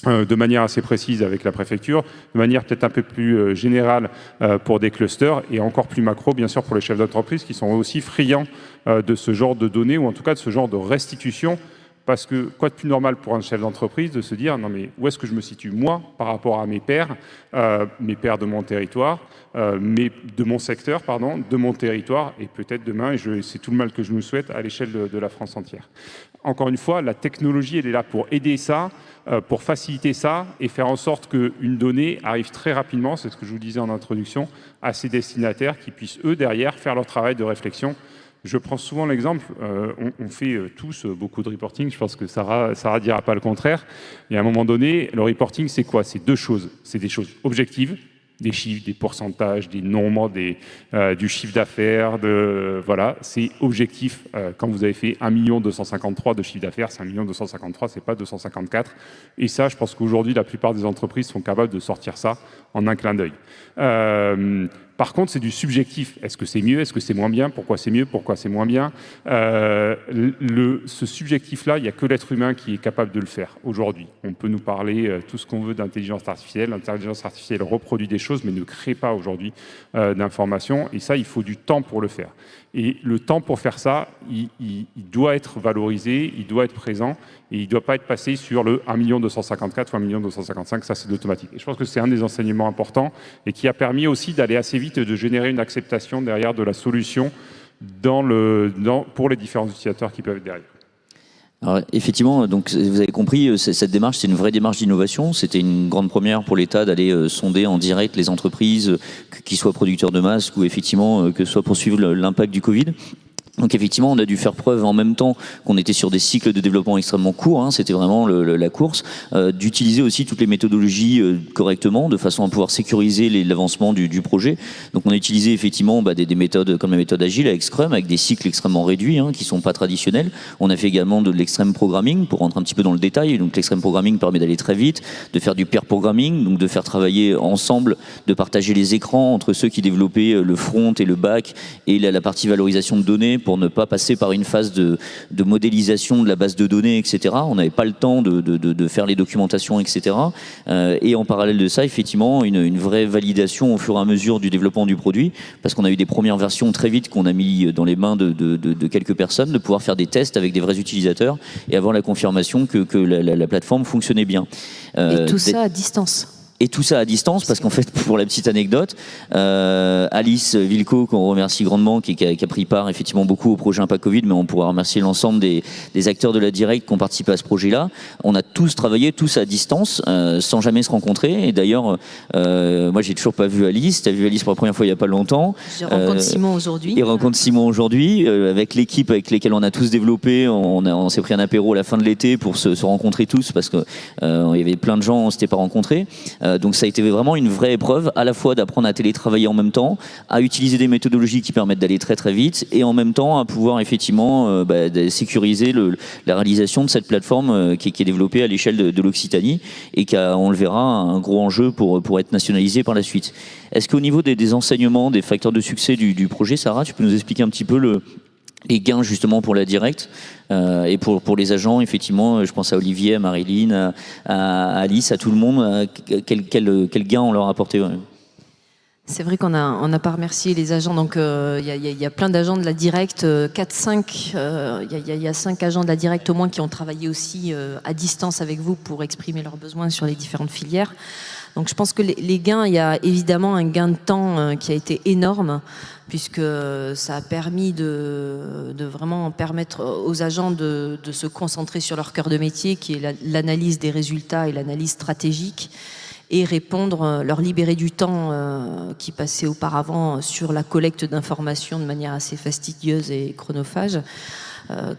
De manière assez précise avec la préfecture, de manière peut-être un peu plus générale pour des clusters et encore plus macro, bien sûr, pour les chefs d'entreprise qui sont aussi friands de ce genre de données ou en tout cas de ce genre de restitution. Parce que quoi de plus normal pour un chef d'entreprise de se dire non mais où est-ce que je me situe moi par rapport à mes pairs de mon territoire, de mon secteur, pardon, de mon territoire et peut-être demain, et c'est tout le mal que je nous souhaite, à l'échelle de la France entière. Encore une fois, la technologie elle est là pour aider ça, pour faciliter ça et faire en sorte qu'une donnée arrive très rapidement, c'est ce que je vous disais en introduction, à ses destinataires qui puissent eux derrière faire leur travail de réflexion Je prends souvent l'exemple, on fait tous beaucoup de reporting, je pense que Sarah dira pas le contraire, et à un moment donné, le reporting c'est quoi? C'est deux choses, c'est des choses objectives, des chiffres, des pourcentages, des nombres, du chiffre d'affaires, voilà, c'est objectif. Quand vous avez fait 1 253 000 de chiffre d'affaires, c'est 1 253 000, c'est pas 254. Et ça, je pense qu'aujourd'hui, la plupart des entreprises sont capables de sortir ça en un clin d'œil. Par contre, c'est du subjectif. Est-ce que c'est mieux? Est-ce que c'est moins bien? Pourquoi c'est mieux? Pourquoi c'est moins bien? Ce subjectif-là, il n'y a que l'être humain qui est capable de le faire aujourd'hui. On peut nous parler tout ce qu'on veut d'intelligence artificielle. L'intelligence artificielle reproduit des choses, mais ne crée pas aujourd'hui d'informations. Et ça, il faut du temps pour le faire. Et le temps pour faire ça, il doit être valorisé, il doit être présent, et il ne doit pas être passé sur le 1 254 ou 1 255 000, ça c'est de l'automatique. Et je pense que c'est un des enseignements importants et qui a permis aussi d'aller assez vite et de générer une acceptation derrière de la solution pour les différents utilisateurs qui peuvent être derrière. Alors, effectivement, donc, vous avez compris, cette démarche, c'est une vraie démarche d'innovation. C'était une grande première pour l'État d'aller sonder en direct les entreprises, qu'ils soient producteurs de masques ou effectivement que ce soit pour suivre l'impact du Covid. Donc effectivement, on a dû faire preuve en même temps qu'on était sur des cycles de développement extrêmement courts, hein, c'était vraiment la course, d'utiliser aussi toutes les méthodologies correctement, de façon à pouvoir sécuriser l'avancement du projet. Donc on a utilisé effectivement des méthodes comme la méthode agile avec Scrum, avec des cycles extrêmement réduits, hein, qui sont pas traditionnels. On a fait également de l'extreme programming, pour rentrer un petit peu dans le détail. Donc l'extreme programming permet d'aller très vite, de faire du pair programming, donc de faire travailler ensemble, de partager les écrans entre ceux qui développaient le front et le back, et la partie valorisation de données, pour ne pas passer par une phase de modélisation de la base de données, etc. On n'avait pas le temps de faire les documentations, etc. Et en parallèle de ça, effectivement, une vraie validation au fur et à mesure du développement du produit, parce qu'on a eu des premières versions très vite qu'on a mis dans les mains de quelques personnes, de pouvoir faire des tests avec des vrais utilisateurs et avoir la confirmation que la plateforme fonctionnait bien. Et tout ça à distance. Et tout ça à distance, parce qu'en fait, pour la petite anecdote, Alice Vilco, qu'on remercie grandement, qui a pris part effectivement beaucoup au projet Impact Covid, mais on pourra remercier l'ensemble des acteurs de la Direct qui ont participé à ce projet-là. On a tous travaillé, tous à distance, sans jamais se rencontrer. Et d'ailleurs, moi, j'ai toujours pas vu Alice. Tu as vu Alice pour la première fois il y a pas longtemps. Je rencontre Simon aujourd'hui. Il rencontre Simon aujourd'hui, avec l'équipe avec lesquelles on a tous développé. On s'est pris un apéro à la fin de l'été pour se rencontrer tous, parce que il y avait plein de gens, on s'était pas rencontrés. Donc ça a été vraiment une vraie épreuve, à la fois d'apprendre à télétravailler en même temps, à utiliser des méthodologies qui permettent d'aller très très vite, et en même temps à pouvoir effectivement sécuriser la réalisation de cette plateforme qui est développée à l'échelle de l'Occitanie, et qui a, on le verra, un gros enjeu pour être nationalisé par la suite. Est-ce qu'au niveau des enseignements, des facteurs de succès du projet, Sarah, tu peux nous expliquer un petit peu les gains justement pour la Direct et pour les agents, effectivement, je pense à Olivier, à Marilyn, à Alice, à tout le monde, quel gain on leur a apporté? Ouais. C'est vrai qu'on n'a pas remercié les agents, donc il y a plein d'agents de la Direct, 4-5, il y a 5 agents de la Direct au moins qui ont travaillé aussi à distance avec vous pour exprimer leurs besoins sur les différentes filières. Donc je pense que les gains, il y a évidemment un gain de temps qui a été énorme, puisque ça a permis de vraiment permettre aux agents de se concentrer sur leur cœur de métier, qui est l'analyse des résultats et l'analyse stratégique, et leur libérer du temps qui passait auparavant sur la collecte d'informations de manière assez fastidieuse et chronophage.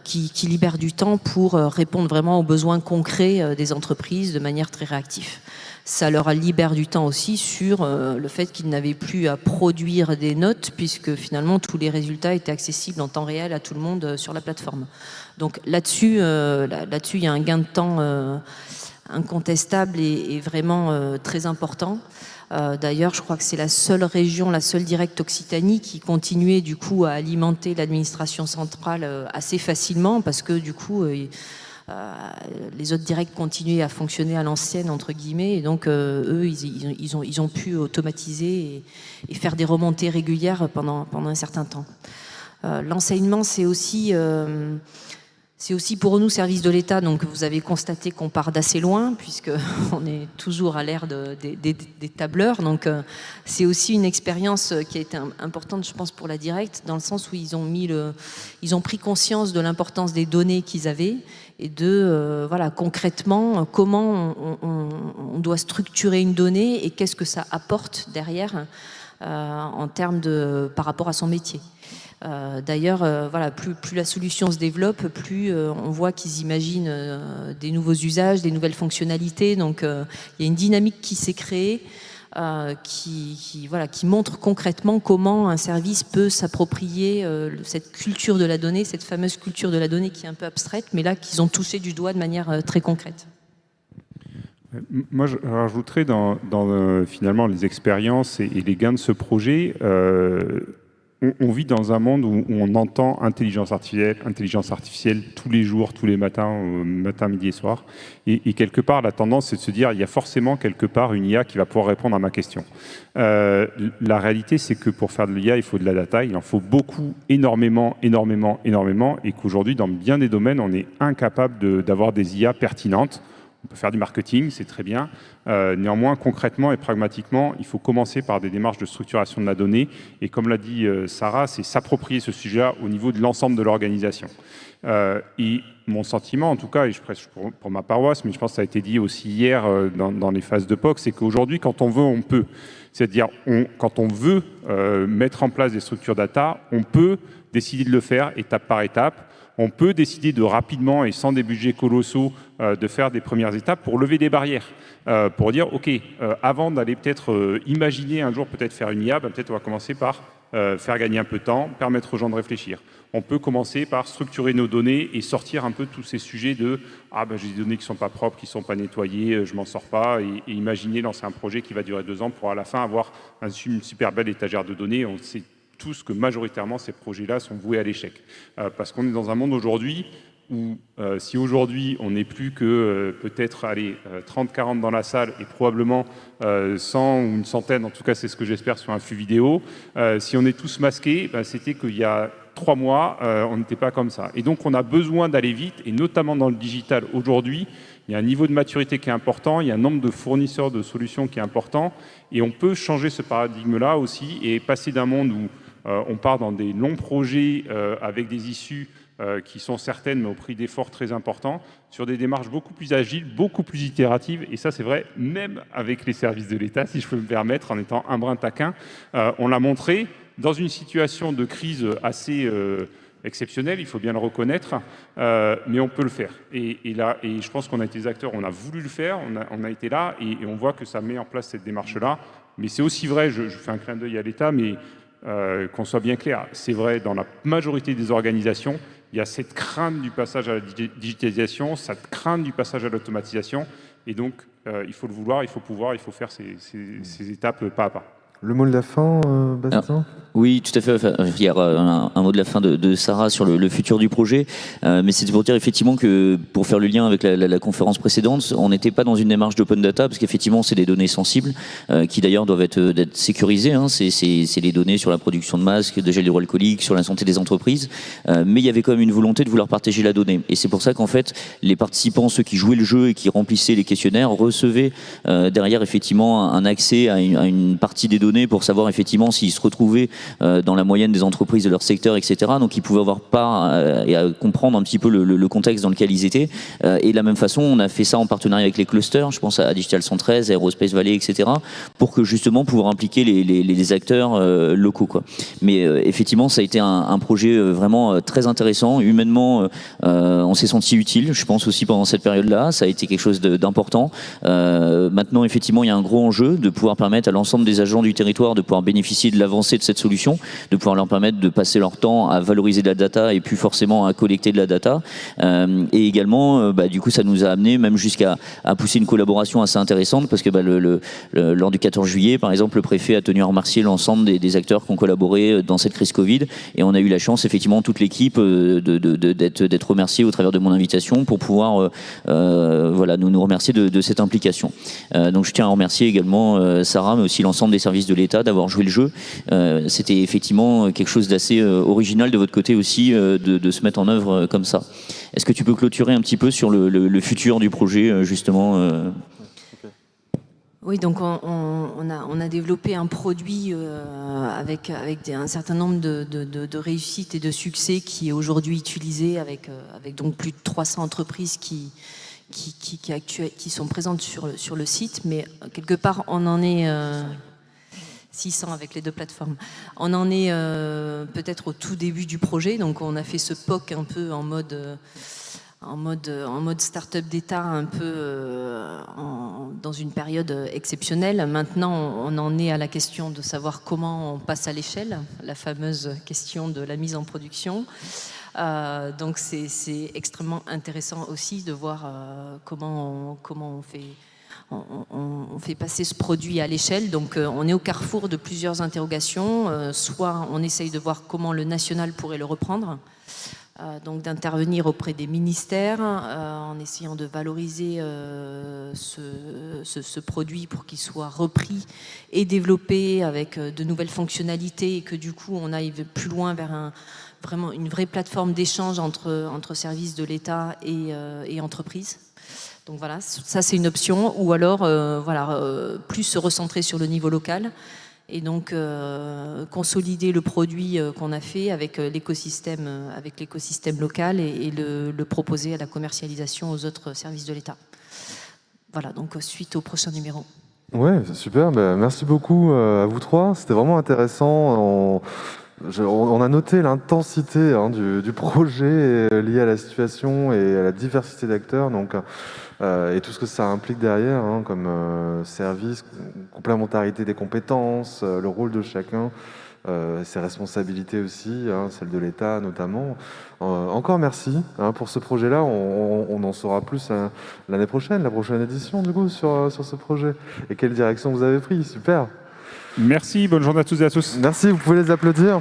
Qui libère du temps pour répondre vraiment aux besoins concrets des entreprises de manière très réactive. Ça leur libère du temps aussi sur le fait qu'ils n'avaient plus à produire des notes, puisque finalement tous les résultats étaient accessibles en temps réel à tout le monde sur la plateforme. Donc là-dessus, il y a un gain de temps incontestable et vraiment très important. D'ailleurs, je crois que c'est la seule région, la seule Direct Occitanie qui continuait du coup à alimenter l'administration centrale assez facilement, parce que du coup les autres directs continuaient à fonctionner à l'ancienne entre guillemets, et donc eux ils ont pu automatiser et faire des remontées régulières pendant un certain temps. L'enseignement, c'est aussi pour nous, service de l'État, donc vous avez constaté qu'on part d'assez loin, puisqu'on est toujours à l'ère des tableurs. Donc c'est aussi une expérience qui a été importante, je pense, pour la Direct, dans le sens où ils ont pris conscience de l'importance des données qu'ils avaient, et voilà, concrètement, comment on doit structurer une donnée et qu'est-ce que ça apporte derrière. en termes par rapport à son métier. D'ailleurs, voilà, plus la solution se développe, plus on voit qu'ils imaginent des nouveaux usages, des nouvelles fonctionnalités. Donc, il y a une dynamique qui s'est créée qui montre concrètement comment un service peut s'approprier cette culture de la donnée, cette fameuse culture de la donnée qui est un peu abstraite, mais là, qu'ils ont touché du doigt de manière très concrète. Moi, je rajouterais dans finalement les expériences et les gains de ce projet. On vit dans un monde où on entend intelligence artificielle tous les jours, tous les matins, matin, midi et soir. Et quelque part, la tendance, c'est de se dire, il y a forcément quelque part une IA qui va pouvoir répondre à ma question. La réalité, c'est que pour faire de l'IA, il faut de la data. Il en faut beaucoup, énormément. Et qu'aujourd'hui, dans bien des domaines, on est incapable d'avoir des IA pertinentes. On peut faire du marketing, c'est très bien. Néanmoins, concrètement et pragmatiquement, il faut commencer par des démarches de structuration de la donnée. Et comme l'a dit Sarah, c'est s'approprier ce sujet-là au niveau de l'ensemble de l'organisation. Et mon sentiment, en tout cas, et je prêche pour ma paroisse, mais je pense que ça a été dit aussi hier dans les phases de POC, c'est qu'aujourd'hui, quand on veut, on peut. C'est-à-dire, quand on veut mettre en place des structures data, on peut décider de le faire étape par étape. On peut décider de rapidement et sans des budgets colossaux de faire des premières étapes pour lever des barrières, pour dire ok, avant d'aller peut-être imaginer un jour peut-être faire une IA, peut-être on va commencer par faire gagner un peu de temps, permettre aux gens de réfléchir. On peut commencer par structurer nos données et sortir un peu de tous ces sujets de j'ai des données qui sont pas propres, qui sont pas nettoyées, je m'en sors pas, et imaginer lancer un projet qui va durer 2 ans pour à la fin avoir une super belle étagère de données. On sait tous que majoritairement ces projets-là sont voués à l'échec. Parce qu'on est dans un monde aujourd'hui où si aujourd'hui on n'est plus que peut-être 30-40 dans la salle et probablement 100 ou une centaine, en tout cas c'est ce que j'espère sur un flux vidéo, si on est tous masqués, c'était qu'il y a 3 mois, on n'était pas comme ça. Et donc on a besoin d'aller vite, et notamment dans le digital aujourd'hui, il y a un niveau de maturité qui est important, il y a un nombre de fournisseurs de solutions qui est important, et on peut changer ce paradigme-là aussi et passer d'un monde où on part dans des longs projets avec des issues qui sont certaines, mais au prix d'efforts très importants, sur des démarches beaucoup plus agiles, beaucoup plus itératives. Et ça, c'est vrai, même avec les services de l'État, si je peux me permettre, en étant un brin taquin. On l'a montré dans une situation de crise assez exceptionnelle, il faut bien le reconnaître, mais on peut le faire. Et je pense qu'on a été des acteurs, on a voulu le faire, on a été là, et on voit que ça met en place cette démarche-là. Mais c'est aussi vrai, je fais un clin d'œil à l'État, mais qu'on soit bien clair, c'est vrai, dans la majorité des organisations, il y a cette crainte du passage à la digitalisation, cette crainte du passage à l'automatisation, et donc il faut le vouloir, il faut pouvoir, il faut faire ces étapes pas à pas. Le mot de la fin, Bastien ? Oui, tout à fait. Enfin, il y a un mot de la fin de Sarah sur le futur du projet, mais c'est pour dire effectivement que, pour faire le lien avec la conférence précédente, on n'était pas dans une démarche d'open data, parce qu'effectivement c'est des données sensibles qui d'ailleurs doivent être sécurisées. Hein. C'est les données sur la production de masques, de gel hydroalcoolique, sur la santé des entreprises, mais il y avait quand même une volonté de vouloir partager la donnée. Et c'est pour ça qu'en fait les participants, ceux qui jouaient le jeu et qui remplissaient les questionnaires, recevaient derrière effectivement un accès à une partie des données pour savoir effectivement s'ils se retrouvaient dans la moyenne des entreprises de leur secteur, etc. Donc ils pouvaient avoir part et à comprendre un petit peu le contexte dans lequel ils étaient. Et de la même façon, on a fait ça en partenariat avec les clusters, je pense à Digital 113, Aerospace Valley, etc. pour que justement pouvoir impliquer les acteurs locaux, quoi. Mais effectivement, ça a été un projet vraiment très intéressant. Humainement, on s'est senti utile, je pense aussi pendant cette période-là. Ça a été quelque chose d'important. Maintenant, effectivement, il y a un gros enjeu de pouvoir permettre à l'ensemble des agents du territoire de pouvoir bénéficier de l'avancée de cette solution, de pouvoir leur permettre de passer leur temps à valoriser de la data et plus forcément à collecter de la data. Et également, du coup, ça nous a amené même jusqu'à pousser une collaboration assez intéressante, parce que lors du 14 juillet, par exemple, le préfet a tenu à remercier l'ensemble des acteurs qui ont collaboré dans cette crise Covid, et on a eu la chance, effectivement, toute l'équipe d'être remerciée au travers de mon invitation pour pouvoir nous remercier de cette implication. Donc je tiens à remercier également Sarah, mais aussi l'ensemble des services de l'État d'avoir joué le jeu. C'était effectivement quelque chose d'assez original de votre côté aussi, de se mettre en œuvre comme ça. Est-ce que tu peux clôturer un petit peu sur le futur du projet, justement Oui, donc on a développé un produit avec un certain nombre de réussites et de succès qui est aujourd'hui utilisé avec donc plus de 300 entreprises qui sont présentes sur le site, mais quelque part on en est 600 avec les 2 plateformes. On en est peut-être au tout début du projet, donc on a fait ce POC un peu en mode start-up d'État, un peu dans une période exceptionnelle. Maintenant, on en est à la question de savoir comment on passe à l'échelle, la fameuse question de la mise en production. Donc c'est extrêmement intéressant aussi de voir comment on fait passer ce produit à l'échelle. Donc on est au carrefour de plusieurs interrogations. Soit on essaye de voir comment le national pourrait le reprendre, donc d'intervenir auprès des ministères en essayant de valoriser ce produit pour qu'il soit repris et développé avec de nouvelles fonctionnalités et que du coup on aille plus loin vers vraiment une vraie plateforme d'échange entre services de l'État et entreprises. Donc voilà, ça c'est une option, ou alors plus se recentrer sur le niveau local et donc consolider le produit qu'on a fait avec l'écosystème local et le proposer à la commercialisation aux autres services de l'État. Voilà, donc suite au prochain numéro. Ouais, super, merci beaucoup à vous trois, c'était vraiment intéressant. On a noté l'intensité du projet lié à la situation et à la diversité d'acteurs, et tout ce que ça implique derrière, comme service, complémentarité des compétences, le rôle de chacun, ses responsabilités aussi, celles de l'État notamment. Encore merci pour ce projet-là. On en saura plus l'année prochaine, la prochaine édition du coup sur ce projet. Et quelle direction vous avez pris, super. Merci, bonne journée à tous et à tous. Merci, vous pouvez les applaudir.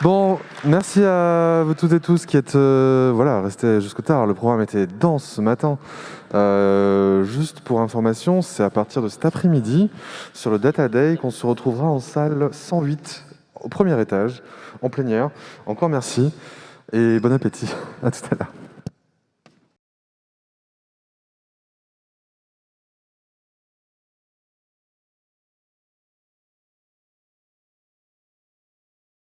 Bon, merci à vous toutes et tous qui êtes restés jusqu'au tard. Le programme était dense ce matin. Juste pour information, c'est à partir de cet après-midi, sur le Data Day, qu'on se retrouvera en salle 108, au premier étage, en plénière. Encore merci et bon appétit. À tout à l'heure.